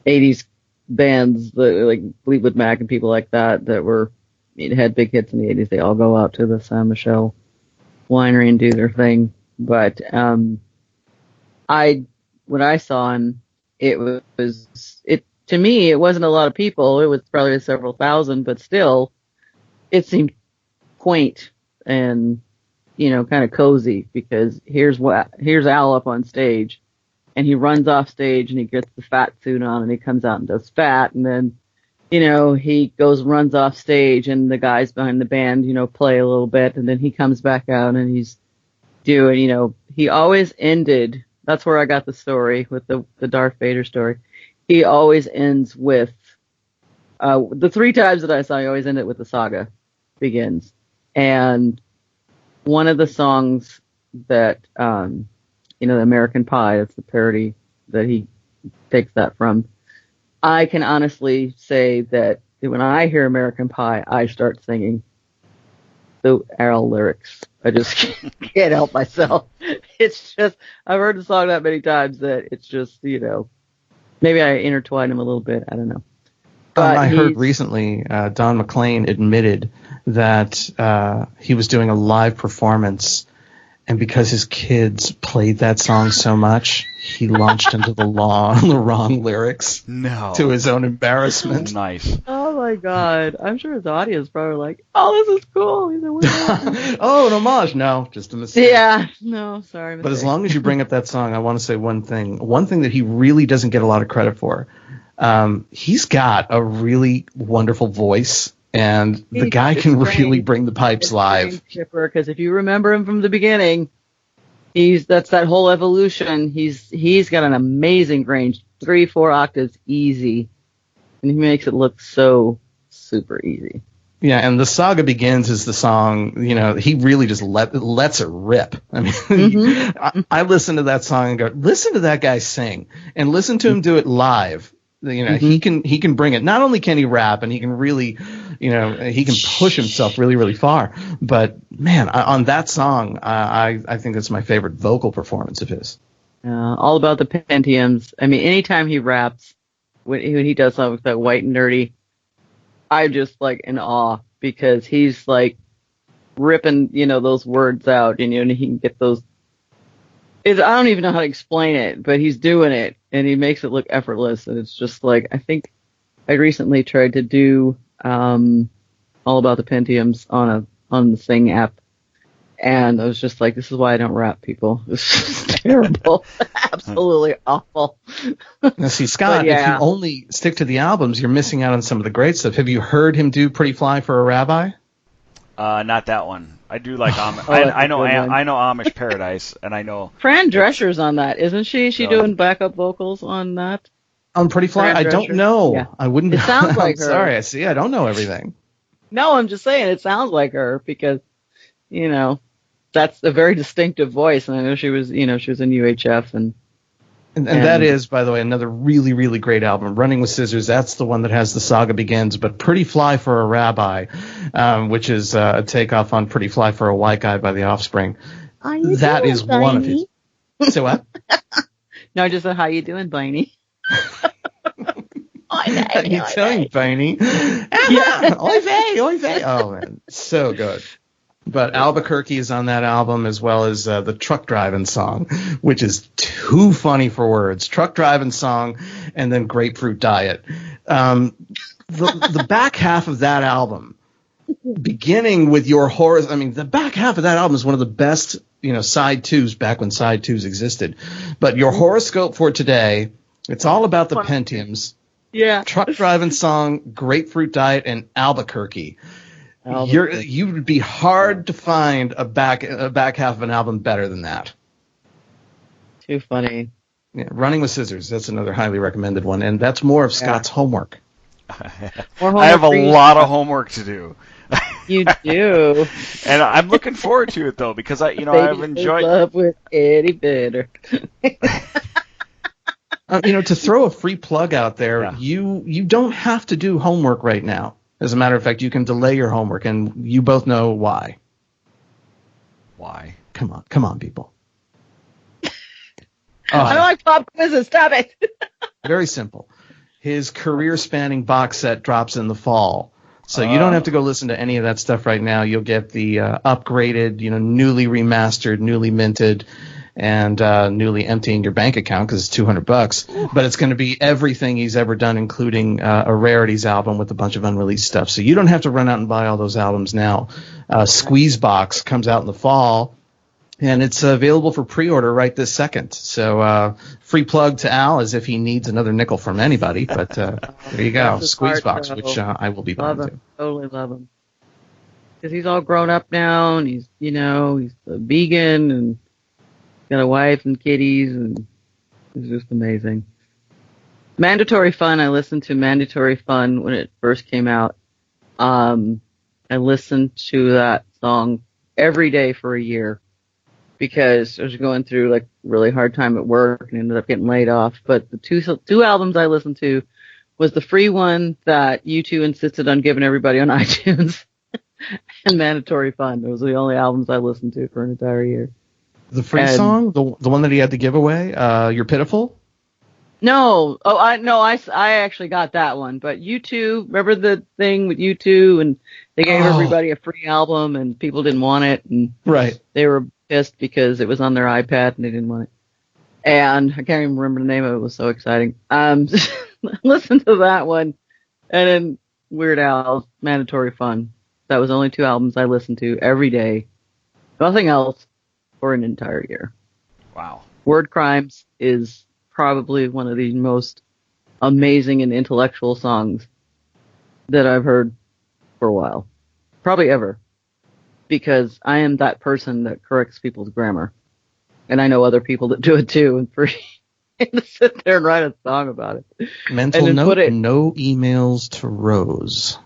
80s bands, like Fleetwood Mac and people like that had big hits in the 80s, they all go out to the San Michelle winery and do their thing. But when I saw him, to me, it wasn't a lot of people. It was probably several thousand, but still, it seemed quaint and kind of cozy, because here's Al up on stage, and he runs off stage and he gets the fat suit on and he comes out and does fat, and then he runs off stage and the guys behind the band play a little bit, and then he comes back out and he's doing he always ended. That's where I got the story with the Darth Vader story. He always ends with the 3 times that I saw, he always ended with The Saga Begins, and one of the songs that, the American Pie, it's the parody that he takes that from. I can honestly say that when I hear American Pie, I start singing the Al lyrics. I just can't help myself. It's just, I've heard the song that many times that it's just, maybe I intertwine them a little bit. I don't know. I heard recently Don McLean admitted that he was doing a live performance, and because his kids played that song so much, he launched into the law on the wrong lyrics. No. To his own embarrassment. Nice. Oh my God. I'm sure his audience probably like, oh, this is cool. He's a oh, an homage. No, just a mistake. Yeah. No, sorry. Mistake. But as long as you bring up that song, I want to say one thing. One thing that he really doesn't get a lot of credit for. He's got a really wonderful voice, and the guy can really bring the pipes live. Because if you remember him from the beginning, that's that whole evolution. He's got an amazing range, 3-4 octaves easy, and he makes it look so super easy. Yeah, and The Saga Begins is the song, he really just lets it rip. I mean, I listen to that song and go, listen to that guy sing, and listen to him do it live. He can bring it. Not only can he rap, and he can really, he can push himself really, really far. But man, on that song, I think that's my favorite vocal performance of his. All about the Pentiums. I mean, anytime he raps, when he does something with that White and Nerdy, I'm just like in awe, because he's like ripping, those words out, and he can get those. I don't even know how to explain it, but he's doing it, and he makes it look effortless, and it's just like, I think I recently tried to do All About the Pentiums on the Sing app, and I was just like, this is why I don't rap, people. This is terrible. Absolutely awful. Now, see, Scott, if you only stick to the albums, you're missing out on some of the great stuff. Have you heard him do Pretty Fly for a Rabbi? Not that one. I do like Amish. I know Amish Paradise, and I know Fran Drescher's on that, isn't she? She doing backup vocals on that? On Pretty Fly? I don't know. Yeah. I wouldn't. It sounds like her. Sorry, I don't know everything. No, I'm just saying it sounds like her because, that's a very distinctive voice, and I know she was in UHF and that is, by the way, another really, really great album. Running with Scissors, that's the one that has The Saga Begins, but Pretty Fly for a Rabbi, which is a takeoff on Pretty Fly for a White Guy by The Offspring. That is one of his. Say what? No, I just said, how you doing, Blaney? How you doing, Blaney? Oy vey, oy vey. Oh, man, so good. But Albuquerque is on that album, as well as the Truck Driving Song, which is too funny for words. Truck Driving Song and then Grapefruit Diet. The back half of that album, beginning with Your Horrors, the back half of that album is one of the best, side twos back when side twos existed. But Your Horoscope for Today, it's all about the Pentiums. Yeah. Truck Driving Song, Grapefruit Diet, and Albuquerque. You would be hard to find a back half of an album better than that. Too funny. Yeah, Running with Scissors, that's another highly recommended one, and that's more of Scott's homework. I have a lot of homework to do. You do. And I'm looking forward to it though, because I've enjoyed Love with Eddie Vedder. To throw a free plug out there, you don't have to do homework right now. As a matter of fact, you can delay your homework, and you both know why. Why? Come on, people. I don't like pop quizzes. Stop it. Very simple. His career-spanning box set drops in the fall, so you don't have to go listen to any of that stuff right now. You'll get the upgraded, newly remastered, newly minted, and newly emptying your bank account because it's $200. But it's going to be everything he's ever done, including a rarities album with a bunch of unreleased stuff. So you don't have to run out and buy all those albums now. Squeeze Box comes out in the fall, and it's available for pre-order right this second. So free plug to Al, as if he needs another nickel from anybody. But there you go, Squeeze Box, which I will be buying too. Totally love him because he's all grown up now, and he's he's a vegan and got a wife and kitties, and it's just amazing. Mandatory Fun, I listened to Mandatory Fun when it first came out. I listened to that song every day for a year because I was going through like really hard time at work and ended up getting laid off. But the two albums I listened to was the free one that U2 insisted on giving everybody on iTunes and Mandatory Fun. Those were the only albums I listened to for an entire year. The free song, the one that he had to give away, You're Pitiful? No. Oh, I actually got that one. But U2, remember the thing with U2, and they gave everybody a free album, and people didn't want it, and they were pissed because it was on their iPad and they didn't want it. And I can't even remember the name of it. It was so exciting. Listen to that one, and then Weird Al's Mandatory Fun. That was only two albums I listened to every day. Nothing else. For an entire year. Wow. Word Crimes is probably one of the most amazing and intellectual songs that I've heard for a while. Probably ever. Because I am that person that corrects people's grammar. And I know other people that do it too. And for to sit there and write a song about it. Mental note, no emails to Rose.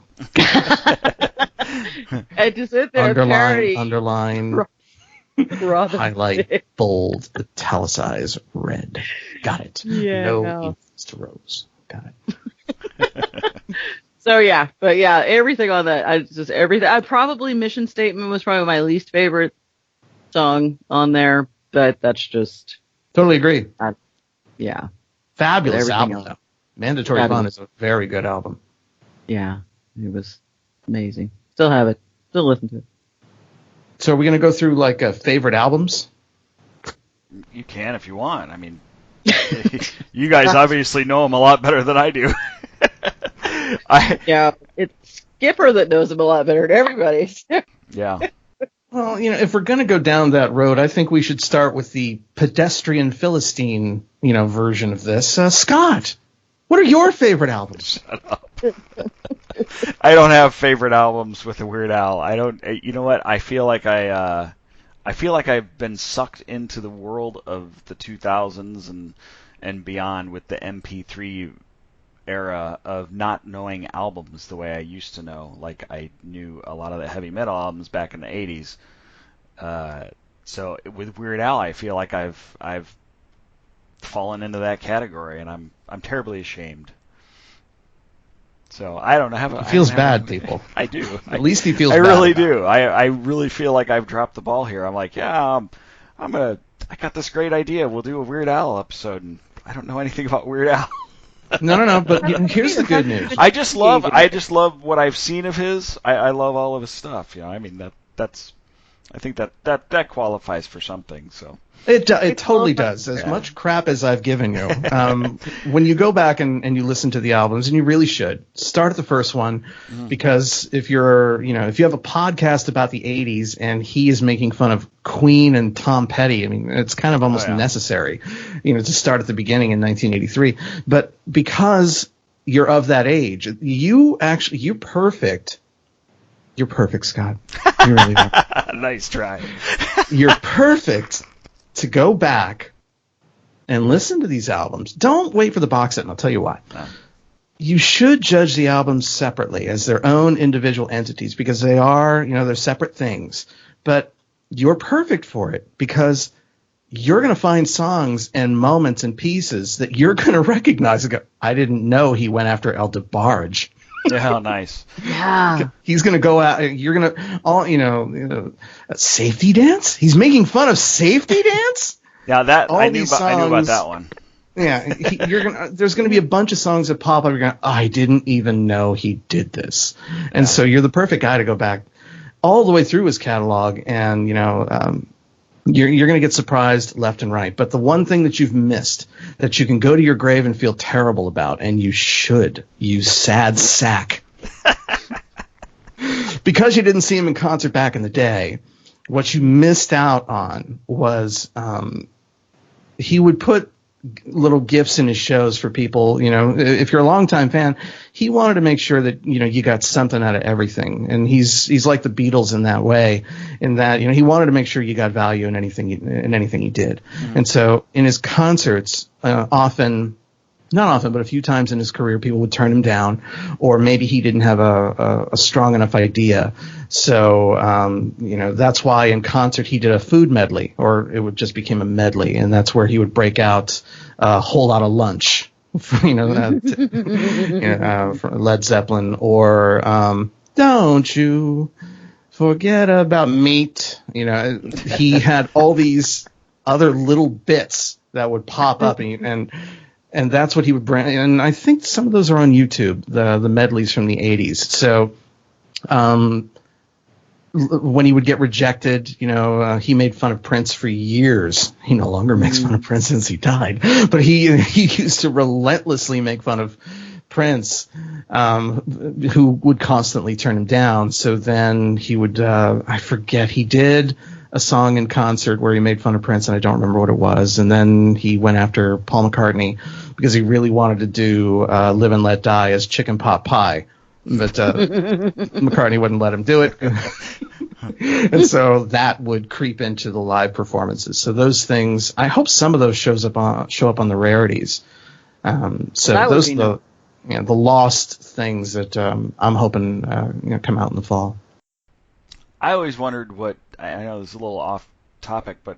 And to sit there and underline. Highlight, bold, italicize, red. Got it. Yeah, no emails to Rose. Got it. So everything on that. Everything. Probably Mission Statement was probably my least favorite song on there, but that's just totally agree. Fabulous album though. Mandatory Fun is a very good album. Yeah, it was amazing. Still have it. Still listen to it. So are we going to go through like favorite albums? You can if you want. I mean, you guys obviously know them a lot better than I do. Yeah, it's Skipper that knows him a lot better than everybody. Yeah. Well, if we're going to go down that road, I think we should start with the pedestrian Philistine, version of this. Scott, what are your favorite albums? Shut up. I don't have favorite albums with the Weird Al. I don't. You know what? I feel like I've been sucked into the world of the 2000s and beyond with the MP3 era of not knowing albums the way I used to know. Like I knew a lot of the heavy metal albums back in the 80s. So with Weird Al, I feel like I've fallen into that category, and I'm terribly ashamed. So I don't have. He feels bad, people. I do. At least he feels. I bad really about do. I really feel like I've dropped the ball here. I'm like, yeah, I got this great idea. We'll do a Weird Al episode, and I don't know anything about Weird Al. No. But here's the good news. I just love what I've seen of his. I love all of his stuff. I mean that's. I think that qualifies for something. So. It totally does. As much crap as I've given you, when you go back and you listen to the albums, and you really should start at the first one, because if you have a podcast about the 80s and he is making fun of Queen and Tom Petty, I mean, it's kind of almost necessary, to start at the beginning in 1983. But because you're of that age, you're perfect. You're perfect, Scott. You really are. Nice try. You're perfect to go back and listen to these albums. Don't wait for the box set, and I'll tell you why. No. You should judge the albums separately as their own individual entities, because they are, they're separate things. But you're perfect for it, because you're going to find songs and moments and pieces that you're going to recognize and go, I didn't know he went after El DeBarge. Yeah, nice. Yeah. He's going to go out. You're going to, Safety Dance? He's making fun of Safety Dance? Yeah, I knew about that one. Yeah, there's going to be a bunch of songs that pop up. You're going, I didn't even know he did this. And so you're the perfect guy to go back all the way through his catalog, and, you're going to get surprised left and right. But the one thing that you've missed, that you can go to your grave and feel terrible about, and you should, you sad sack. Because you didn't see him in concert back in the day, what you missed out on was he would put little gifts in his shows for people. If you're a longtime fan, he wanted to make sure that you got something out of everything, and he's like the Beatles in that way, in that he wanted to make sure you got value in anything he did. And so in his concerts, not often, but a few times in his career, people would turn him down, or maybe he didn't have a strong enough idea. So, that's why in concert he did a food medley, or it would just became a medley, and that's where he would break out a whole lot of lunch, from Led Zeppelin, or Don't You Forget About Meat. He had all these other little bits that would pop up, and that's what he would bring. And I think some of those are on YouTube, the medleys from the 80s. So when he would get rejected, he made fun of Prince for years. He no longer makes fun of Prince since he died. But he used to relentlessly make fun of Prince, who would constantly turn him down. So then he would, I forget, he did a song in concert where he made fun of Prince, and I don't remember what it was. And then he went after Paul McCartney because he really wanted to do Live and Let Die as Chicken Pot Pie. But McCartney wouldn't let him do it. And so that would creep into the live performances. So those things, I hope some of those show up on the rarities. So those are the lost things that I'm hoping come out in the fall. I always wondered I know this is a little off topic, but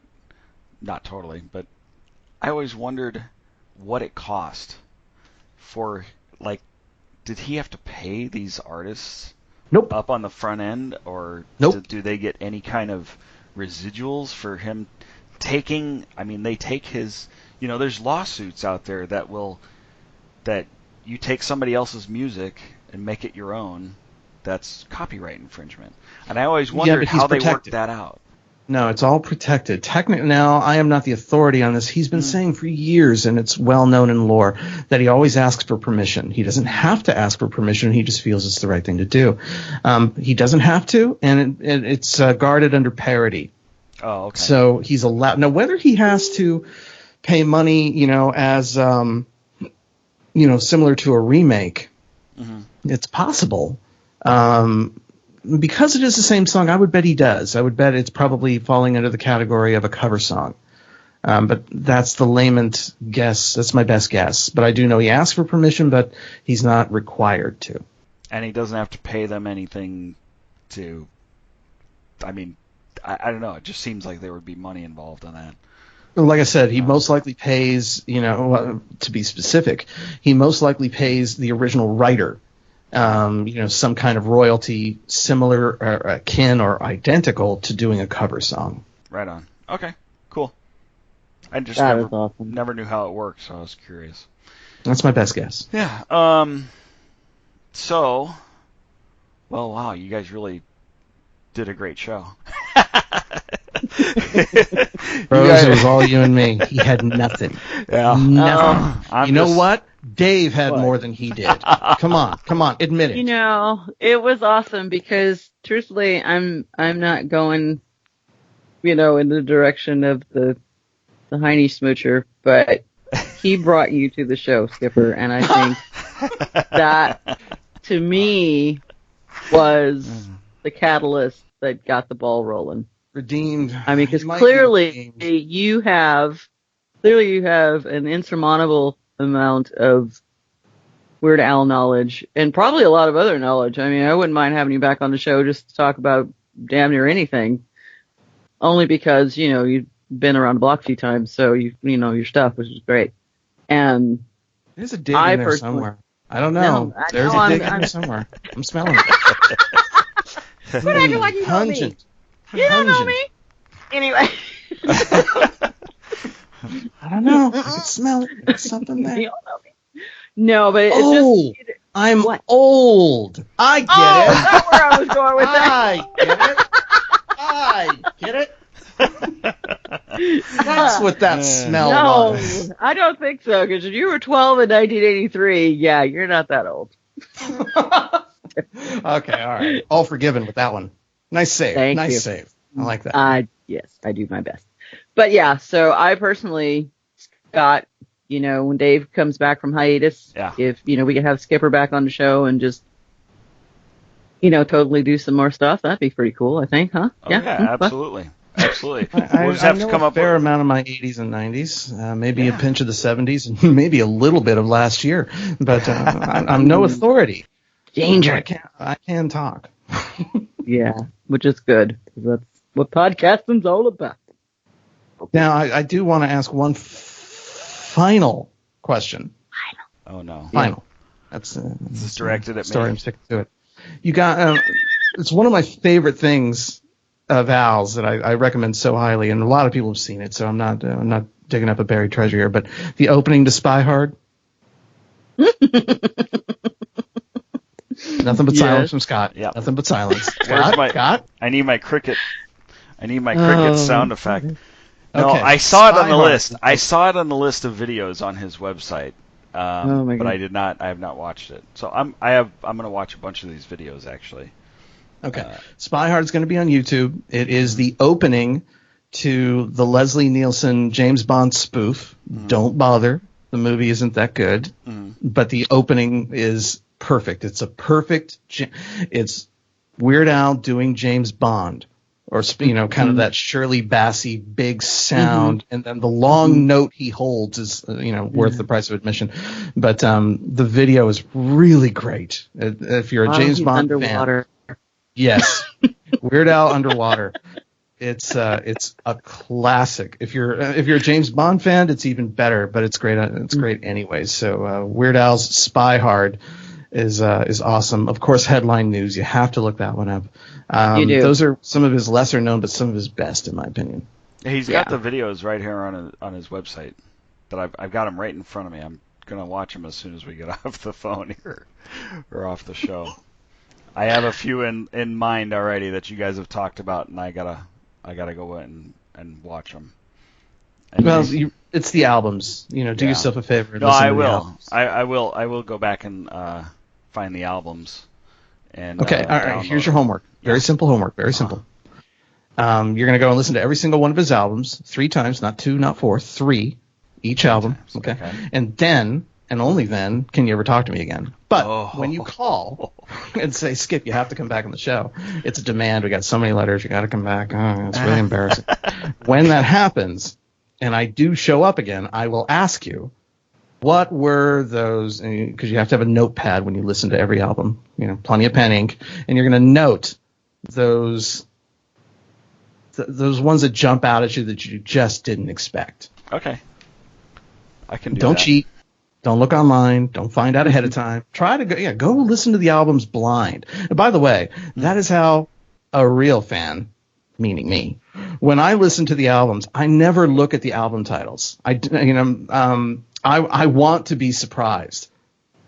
not totally, but I always wondered what it cost for, like, did he have to pay these artists up on the front end, or do they get any kind of residuals for him taking, they take his, there's lawsuits out there that you take somebody else's music and make it your own, that's copyright infringement. And I always wondered how they worked that out. No, it's all protected. Now, I am not the authority on this. He's been saying for years, and it's well known in lore, that he always asks for permission. He doesn't have to ask for permission. He just feels it's the right thing to do. He doesn't have to, and it's guarded under parody. Oh, okay. So he's allowed. Now, whether he has to pay money, as similar to a remake, it's possible. Because it is the same song, I would bet he does. I would bet it's probably falling under the category of a cover song. But that's the layman's guess. That's my best guess. But I do know he asked for permission, but he's not required to. And he doesn't have to pay them anything to... I mean, I don't know. It just seems like there would be money involved on that. Like I said, he most likely pays, to be specific, he most likely pays the original writer. Some kind of royalty similar or akin or identical to doing a cover song. Right on. Okay, cool. I just never knew how it worked, so I was curious. That's my best guess. Yeah. So, well, wow, you guys really did a great show. Rose, it was all you and me. He had nothing. Yeah. Nothing. You know what? Dave had more than he did. Come on, admit it. It was awesome because truthfully, I'm not going, in the direction of the Heine smoocher, but he brought you to the show, Skipper, and I think that to me was the catalyst that got the ball rolling. Redeemed. I mean, because clearly you have an insurmountable amount of Weird Al knowledge and probably a lot of other knowledge. I mean, I wouldn't mind having you back on the show just to talk about damn near anything, only because, you've been around the block a few times, so you know your stuff, which is great. And there's a dig in there somewhere. I don't know. There's a dig in there somewhere. I'm smelling it. What I do like you know me. You don't know me. Anyway. I don't know. I can smell it. There's something there. You don't know me. No, but it's just... I'm old. I get it. That's where I was going with that. I get it. That's what that smell was. No, I don't think so, because if you were 12 in 1983, yeah, you're not that old. Okay, all right. All forgiven with that one. Nice save. Thank you. Save. I like that. Yes, I do my best. But yeah, so I personally, Scott, when Dave comes back from hiatus, if, we could have Skipper back on the show and just, totally do some more stuff, that'd be pretty cool, I think, huh? Oh, yeah, absolutely. Absolutely. We'll just have to come up with a fair amount of my 80s and 90s, maybe a pinch of the 70s, and maybe a little bit of last year. But I'm no authority. Danger. I can talk. Yeah, which is good. That's what podcasting's all about. Now, I do want to ask one final question. Oh, no. Final. This is directed at story. me. I'm sticking to it. You got, it's one of my favorite things of Al's that I recommend so highly, and a lot of people have seen it, so I'm not digging up a buried treasure here, but the opening to Spy Hard. Nothing but silence from Scott. Yep. Nothing but silence. Scott? I need my cricket sound effect. No, Okay. I saw it on the Spy list. Hard. I saw it on the list of videos on his website. Oh my but God. I have not watched it. So I'm going to watch a bunch of these videos actually. Okay. Spy Hard's going to be on YouTube. It is the opening to the Leslie Nielsen James Bond spoof. Don't bother. The movie isn't that good. But the opening is perfect. It's a perfect... It's Weird Al doing James Bond. Or, kind of that Shirley Bassey big sound. And then the long note he holds is, worth the price of admission. But the video is really great. If you're a James Bond underwater. fan... Yes, Weird Al underwater. It's a classic. If you're a James Bond fan, it's even better. But it's great. It's great anyways. So Weird Al's Spy Hard is awesome. Of course, Headline News. You have to look that one up. You do. Those are some of his lesser known, but some of his best, in my opinion. He's got the videos right here on his website. That I've got them right in front of me. I'm gonna watch them as soon as we get off the phone here or off the show. I have a few in mind already that you guys have talked about, and I gotta go in and watch them. And Well, it's the albums. Do yourself a favor. And no, listen I to the will. albums. I will go back and find the albums. And Okay, all right. Here's your homework. Very Yeah. simple homework. Very simple. You're going to go and listen to every single one of his albums 3 times, not 2, not 4, 3 each album. times, Okay? okay. And then, and only then, can you ever talk to me again. But Oh. when you call and say, Skip, you have to come back on the show. It's a demand. We got so many letters. You got to come back. Oh, it's really embarrassing. When that happens, and I do show up again, I will ask you, what were those, because you have to have a notepad when you listen to every album, plenty of pen ink, and you're going to note those ones that jump out at you that you just didn't expect. Okay. I can do Don't that. cheat. Don't look online. Don't find out ahead of time. Try to go listen to the albums blind. And by the way, that is how a real fan, meaning me, when I listen to the albums, I never look at the album titles. I want to be surprised.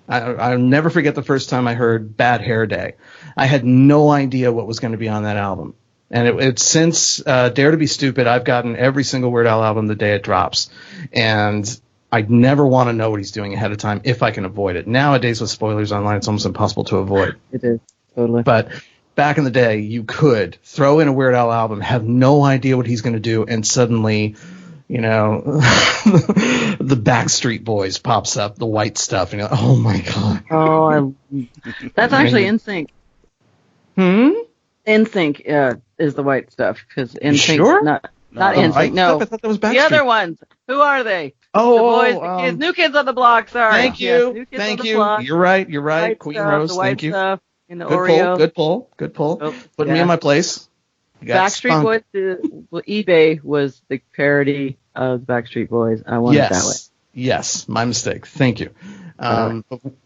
I'll never forget the first time I heard Bad Hair Day. I had no idea what was going to be on that album. And it's since Dare to Be Stupid, I've gotten every single Weird Al album the day it drops. And I never want to know what he's doing ahead of time if I can avoid it. Nowadays with spoilers online, it's almost impossible to avoid. It is, totally. But back in the day, you could throw in a Weird Al album, have no idea what he's going to do, and suddenly, the Backstreet Boys pops up, the white stuff, and you're like, oh my god. Oh, that's actually NSYNC. NSYNC is the white stuff, because NSYNC, sure? not NSYNC, no. I thought that was Backstreet. The other ones. Who are they? Oh, the boys, the kids, New Kids on the Block. Sorry. Thank you. Yes, New Kids Thank on the you. Block. You're right. White Queen stuff, Rose. the white Thank you. Stuff in the Good Oreo. pull. Oh, Put me in my place. You got Backstreet spunk. Boys. eBay was the parody of Backstreet Boys. I want it that way. Yes, my mistake. Thank you.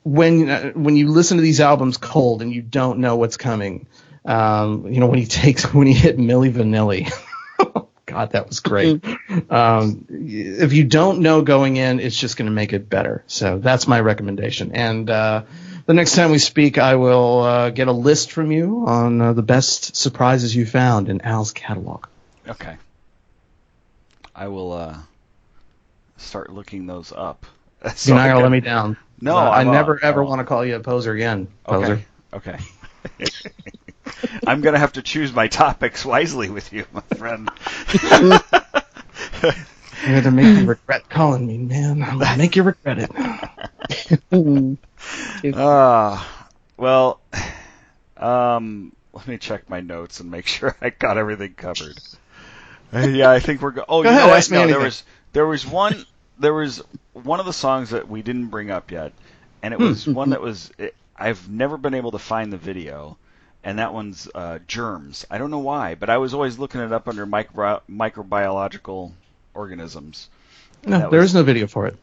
When you listen to these albums cold and you don't know what's coming, when he hit Milli Vanilli, God, that was great. If you don't know going in, it's just going to make it better. So that's my recommendation. And the next time we speak, I will get a list from you on the best surprises you found in Al's catalog. Okay. I will start looking those up. You're not going to let me down. No, I never ever want to call you a poser again. Poser. Okay. I'm going to have to choose my topics wisely with you, my friend. I'm going to make you regret calling me, man. I'm going to make you regret it. Well, let me check my notes and make sure I got everything covered. Yeah, I think we're go ahead, ask me anything. There was one of the songs that we didn't bring up yet, and it was one that was I've never been able to find the video, and that one's Germs. I don't know why, but I was always looking it up under microbiological organisms. No, there is no video for it.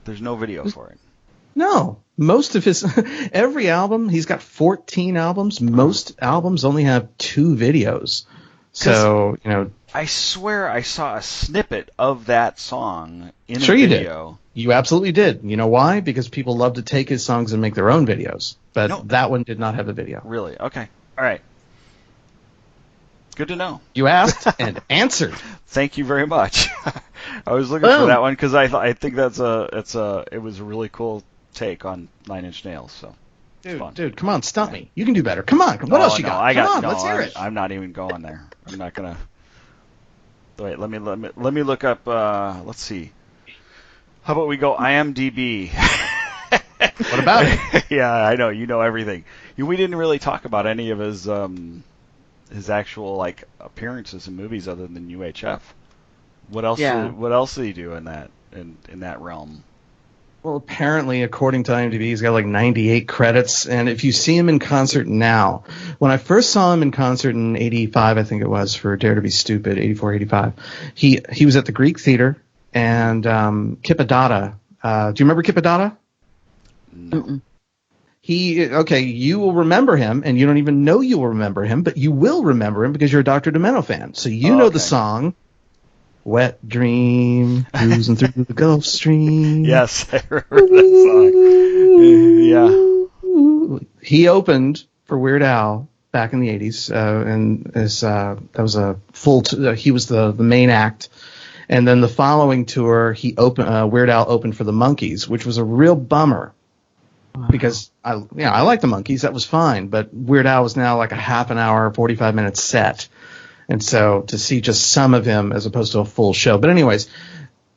There's no video for it. No. Most of his every album, he's got 14 albums. Most albums only have 2 videos. So, I swear I saw a snippet of that song in a video. you did. You absolutely did. You know why? Because people love to take his songs and make their own videos. But that one did not have a video. Really? Okay. All right. Good to know. You asked and answered. Thank you very much. I was looking for that one because I think it was a really cool take on Nine Inch Nails. So, dude, come on, stump me. You can do better. Come on. What else you got? Come on, let's hear it. I'm not even going there. I'm not gonna. Wait, let me look up. Let's see. How about we go IMDb? What about it? Yeah, I know. You know everything. We didn't really talk about any of his actual appearances in movies other than UHF. What else? Yeah. What else did he do in that realm? Well, apparently, according to IMDb, he's got 98 credits. And if you see him in concert now, when I first saw him in concert in 85, I think it was, for Dare to Be Stupid, 84, 85, he was at the Greek Theater, and Kippadata. Do you remember Kippadata? No. You will remember him, and you don't even know you will remember him, but you will remember him because you're a Dr. Demento fan. So you know the song, Wet Dream, Cruising Through the Gulf Stream. Yes, I remember that song. Yeah. he opened for Weird Al back in the 80s, and that was a full. He was the main act, and then the following tour, Weird Al opened for the Monkees, which was a real bummer because I like the Monkees, that was fine, but Weird Al was now like a half an hour, 45-minute set, and so to see just some of him as opposed to a full show. But anyways,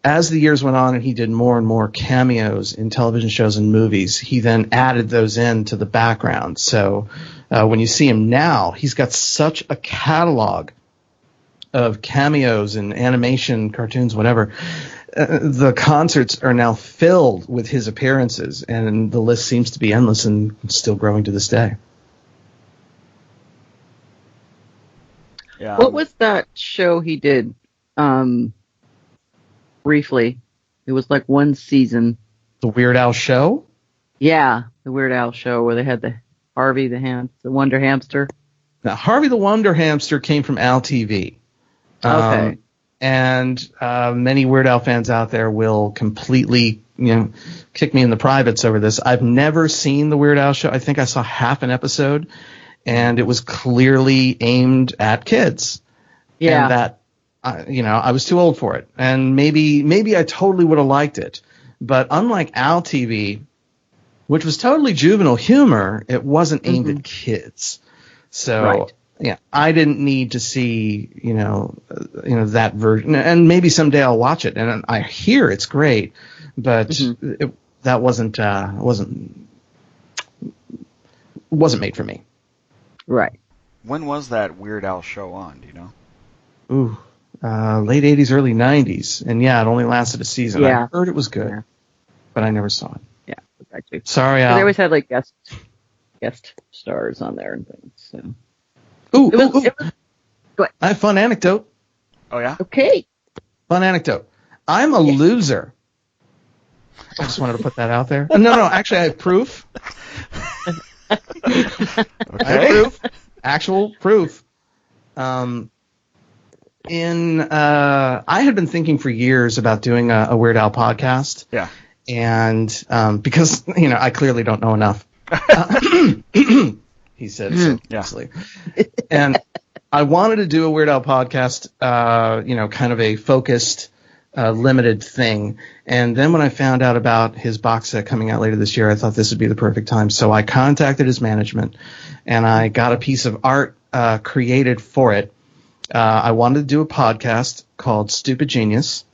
as the years went on and he did more and more cameos in television shows and movies, he then added those into the background. So when you see him now, he's got such a catalog of cameos and animation, cartoons, whatever. The concerts are now filled with his appearances, and the list seems to be endless and still growing to this day. Yeah. What was that show he did? Briefly, it was like one season. The Weird Al Show? Yeah, the Weird Al Show where they had the Harvey the Wonder Hamster. Now, Harvey the Wonder Hamster came from Al TV. Okay. And many Weird Al fans out there will completely, kick me in the privates over this. I've never seen the Weird Al Show. I think I saw half an episode, and it was clearly aimed at kids. Yeah. And that, I was too old for it. And maybe I totally would have liked it. But unlike Al TV, which was totally juvenile humor, it wasn't aimed at kids. So, right. Yeah, I didn't need to see, that version. And maybe someday I'll watch it. And I hear it's great, but that wasn't made for me. Right. When was that Weird Al Show on? Do you know? Ooh, late 80s, early 90s. And yeah, it only lasted a season. Yeah. I heard it was good, but I never saw it. Yeah, exactly. Sorry, Al. They always had like guest stars on there and things. So. Ooh, It was, I have a fun anecdote. Oh, yeah? Okay. Fun anecdote. I'm a loser. I just wanted to put that out there. No, actually, I have proof. I have proof. Actual proof. I had been thinking for years about doing a Weird Al podcast. Yeah. And because, I clearly don't know enough. He said so obviously. And I wanted to do a Weird Al podcast, kind of a focused, limited thing. And then when I found out about his box set coming out later this year, I thought this would be the perfect time. So I contacted his management, and I got a piece of art created for it. I wanted to do a podcast called Stupid Genius,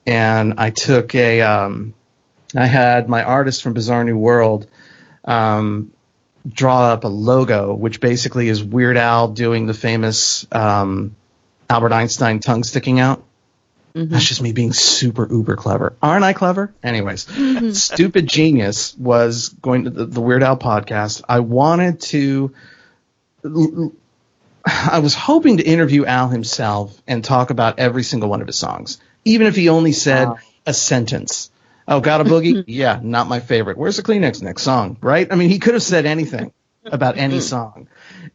and I took I had my artist from Bizarre New World draw up a logo, which basically is Weird Al doing the famous Albert Einstein tongue sticking out. That's just me being super uber clever. Aren't I clever? Anyways, Stupid Genius was going to the Weird Al podcast. I was hoping to interview Al himself and talk about every single one of his songs, even if he only said a sentence. Oh, Got a Boogie? Yeah, not my favorite. Where's the Kleenex? Next song, right? I mean, he could have said anything about any song.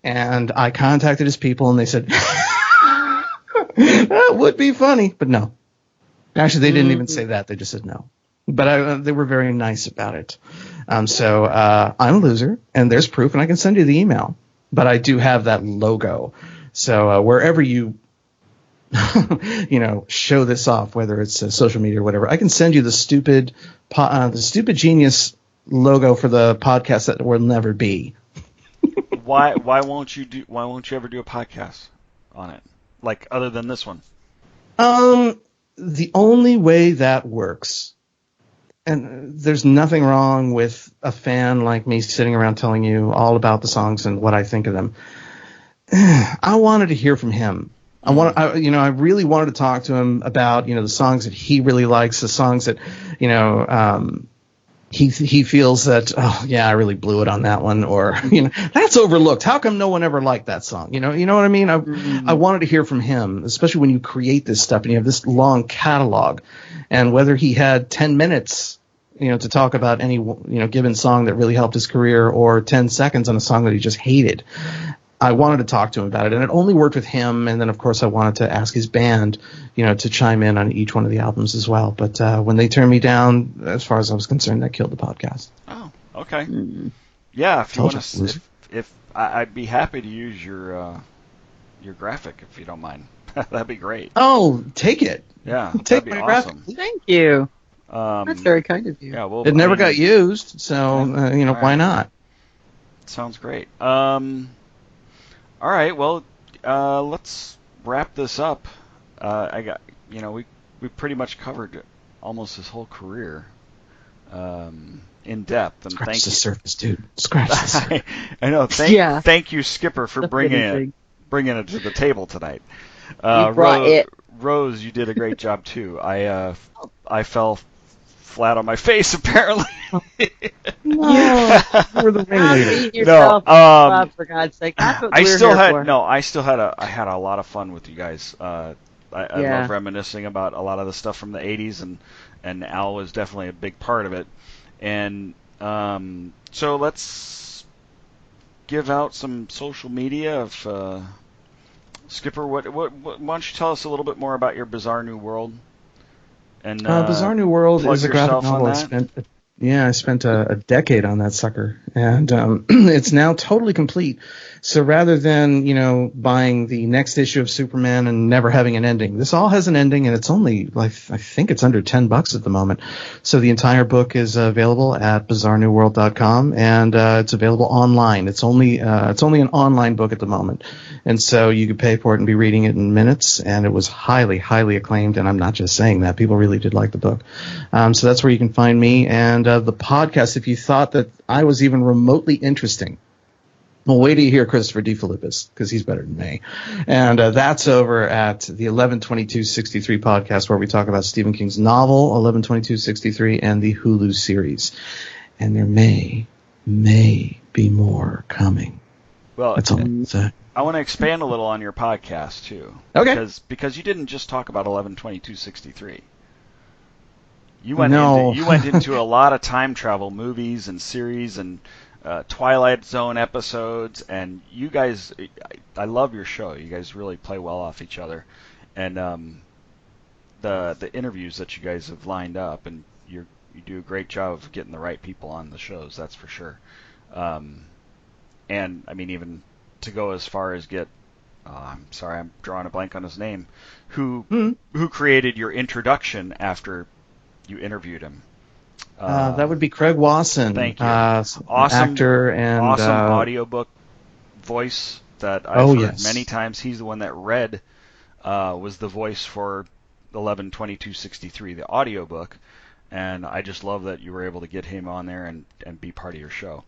And I contacted his people, and they said, that would be funny. But no. Actually, they didn't even say that. They just said no. But they were very nice about it. So I'm a loser, and there's proof, and I can send you the email. But I do have that logo. So wherever you show this off, whether it's social media or whatever, I can send you the Stupid Genius logo for the podcast that will never be. Why won't you ever do a podcast on it, like other than this one? The only way that works, and there's nothing wrong with a fan like me sitting around telling you all about the songs and what I think of them. I wanted to hear from him. I really wanted to talk to him about, the songs that he really likes, the songs that, he feels that, oh yeah, I really blew it on that one, or, that's overlooked. How come no one ever liked that song? You know what I mean? I wanted to hear from him, especially when you create this stuff and you have this long catalog, and whether he had 10 minutes, to talk about any, given song that really helped his career, or 10 seconds on a song that he just hated. I wanted to talk to him about it, and it only worked with him. And then, of course, I wanted to ask his band, to chime in on each one of the albums as well. But when they turned me down, as far as I was concerned, that killed the podcast. Oh, okay. Yeah, if you Told want to, you. if I'd be happy to use your graphic if you don't mind. That'd be great. Oh, take it. Yeah, Take that'd be my awesome. graphic. Thank you. That's very kind of you. Yeah, well, It never got used, so why not? Sounds great. All right, well, let's wrap this up. We pretty much covered almost his whole career in depth, and Scratch thank the you. surface, dude. Scratch the surface. I know. Thank you, Skipper, for bringing it to the table tonight. Rose, you did a great job too. I fell flat on my face apparently. No, we're the ringleader. No, for God's sake. That's what I for. still had a lot of fun with you guys. I love reminiscing about a lot of the stuff from the 80s, and Al was definitely a big part of it. And so let's give out some social media of Skipper. Why don't you tell us a little bit more about your Bizarre New World? And Bizarre New World is a graphic novel I spent a decade on that sucker, and it's now totally complete. So rather than buying the next issue of Superman and never having an ending, this all has an ending, and it's only I think it's under $10 at the moment. So the entire book is available at bizarrenewworld.com, and it's available online. It's only an online book at the moment, and so you could pay for it and be reading it in minutes. And it was highly, highly acclaimed, and I'm not just saying that. People really did like the book. So that's where you can find me, and the podcast. If you thought that I was even remotely interesting, well, wait till you hear Christopher DeFilippis, because he's better than me. And that's over at the 11/22/63 podcast, where we talk about Stephen King's novel 11/22/63 and the Hulu series. And there may be more coming. Well, that's all I'm saying. I want to expand a little on your podcast too. Okay. Because you didn't just talk about 11/22/63. You went into a lot of time travel movies and series and Twilight Zone episodes, and you guys, I love your show. You guys really play well off each other, and the interviews that you guys have lined up, and you do a great job of getting the right people on the shows. That's for sure. And I mean, even to go as far as get, I'm sorry, I'm drawing a blank on his name, who created your introduction after you interviewed him. That would be Craig Wasson. Thank you. Awesome actor and awesome audiobook voice that I've heard many times. He's the one that read was the voice for 11/22/63, the audiobook, and I just love that you were able to get him on there and be part of your show.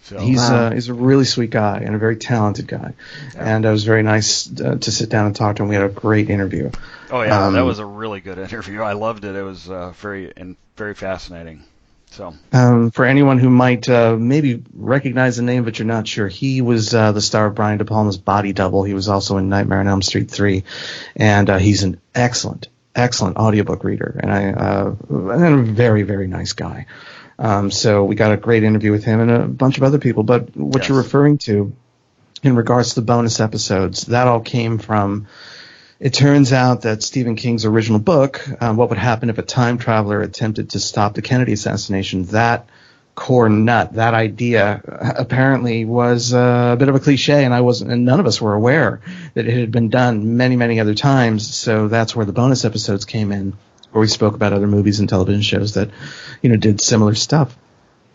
So he's a really sweet guy and a very talented guy, and it was very nice to sit down and talk to him. We had a great interview. Oh yeah, that was a really good interview. I loved it. It was very fascinating. So for anyone who might maybe recognize the name, but you're not sure, he was the star of Brian De Palma's Body Double. He was also in Nightmare on Elm Street 3, and he's an excellent audiobook reader, and a very, very nice guy. So we got a great interview with him and a bunch of other people. But what you're referring to in regards to the bonus episodes, that all came from, it turns out that Stephen King's original book, What Would Happen If a Time Traveler Attempted to Stop the Kennedy Assassination, that core nut, that idea apparently was a bit of a cliche, and none of us were aware that it had been done many, many other times. So that's where the bonus episodes came in, where we spoke about other movies and television shows that, did similar stuff.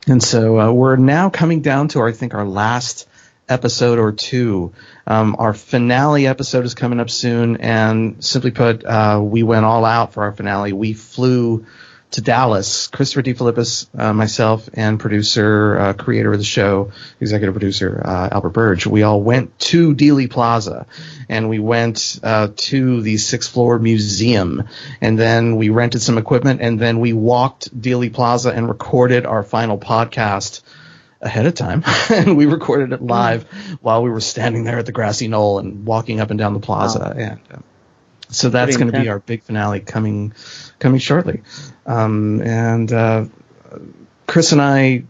And so we're now coming down to, I think, our last episode or two. Our finale episode is coming up soon, and simply put, we went all out for our finale. We flew to Dallas. Christopher DeFilippis, myself, and producer, creator of the show, executive producer, Albert Burge. We all went to Dealey Plaza, and we went to the 6th floor museum, and then we rented some equipment, and then we walked Dealey Plaza and recorded our final podcast ahead of time. And we recorded it live while we were standing there at the grassy knoll and walking up and down the plaza. Wow. And so that's going to be our big finale coming shortly. Chris and I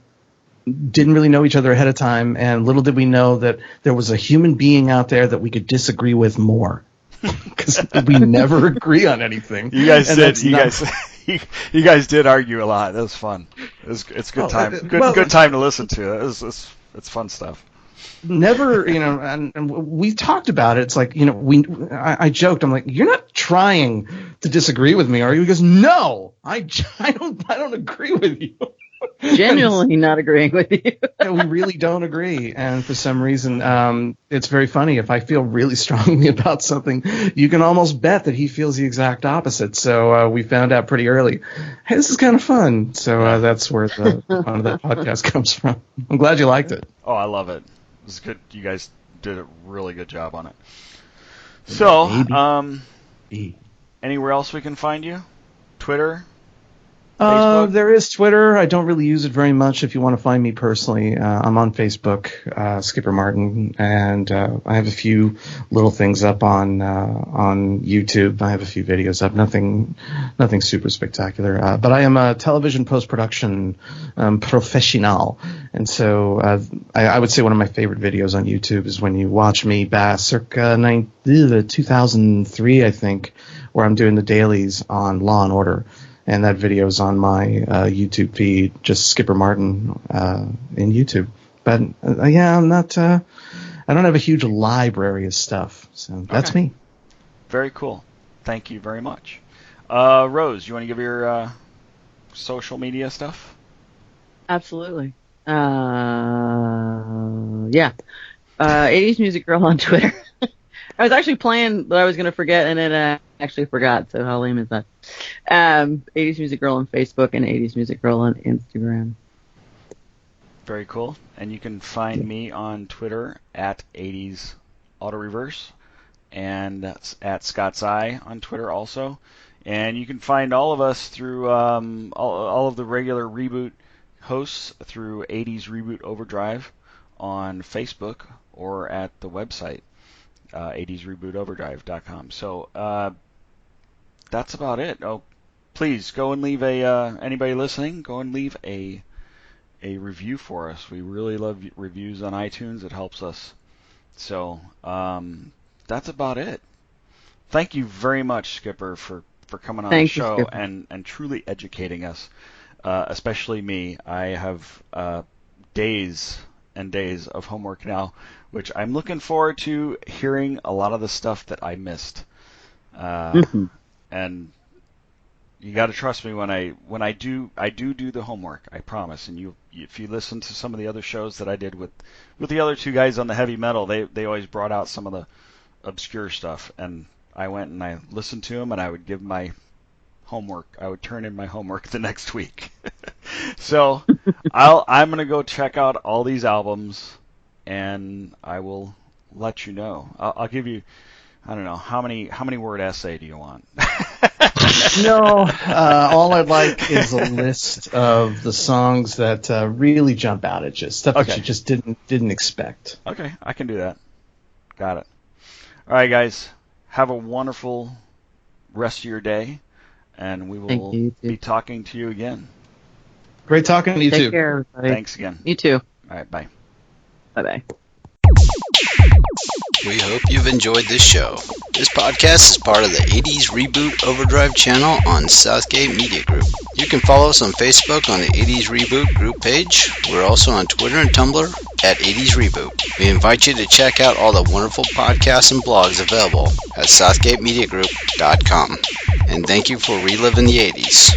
didn't really know each other ahead of time, and little did we know that there was a human being out there that we could disagree with more, because we never agree on anything. You guys you guys did argue a lot. That was fun. It's good time. Good time to listen to. It's fun stuff. Never, and we talked about it. It's like, I joked. I'm like, you're not trying to disagree with me, are you? He goes, no, I don't agree with you. Genuinely not agreeing with you. We really don't agree. And for some reason, it's very funny. If I feel really strongly about something, you can almost bet that he feels the exact opposite. So we found out pretty early, hey, this is kind of fun. So that's where the fun of that podcast comes from. I'm glad you liked it. Oh, I love it. It was good. You guys did a really good job on it. So, anywhere else we can find you? Twitter? Facebook? There is Twitter. I don't really use it very much. If you want to find me personally, I'm on Facebook, Skipper Martin, and I have a few little things up on YouTube. I have a few videos up. Nothing super spectacular. But I am a television post-production professional, and so I would say one of my favorite videos on YouTube is when you watch me back circa 2003, I think, where I'm doing the dailies on Law and Order. And that video is on my YouTube feed, just Skipper Martin in YouTube. But I'm not. I don't have a huge library of stuff, so that's me. Very cool. Thank you very much. Rose, you want to give your social media stuff? Absolutely. 80s Music Girl on Twitter. I was actually planning that I was going to forget, and then I actually forgot, so how lame is that? 80s Music Girl on Facebook and 80s Music Girl on Instagram. Very cool. And you can find me on Twitter at 80s Auto Reverse and at Scott's Eye on Twitter also. And you can find all of us through all of the regular Reboot hosts through 80s Reboot Overdrive on Facebook or at the website. 80srebootoverdrive.com. So that's about it. Oh, please go and leave anybody listening, go and leave a review for us. We really love reviews on iTunes. It helps us. So that's about it. Thank you very much, Skipper, for coming on the show and truly educating us, especially me. I have days and days of homework now, which I'm looking forward to hearing a lot of the stuff that I missed. And you got to trust me when I do the homework. I promise. And if you listen to some of the other shows that I did with the other two guys on the heavy metal, they always brought out some of the obscure stuff, and I went and I listened to them, and I would give my homework. I would turn in my homework the next week. So I'm gonna go check out all these albums, and I will let you know. I'll give you, I don't know, how many word essay do you want? No, all I'd like is a list of the songs that really jump out at you, stuff that you just didn't expect. Okay, I can do that. Got it. All right, guys, have a wonderful rest of your day, and we will be talking to you again. Great talking to you too. Take care, everybody. Thanks again. You too. All right, bye. Bye-bye. We hope you've enjoyed this show. This podcast is part of the 80s Reboot Overdrive channel on Southgate Media Group. You can follow us on Facebook on the 80s Reboot group page. We're also on Twitter and Tumblr at 80s Reboot. We invite you to check out all the wonderful podcasts and blogs available at southgatemediagroup.com. And thank you for reliving the 80s.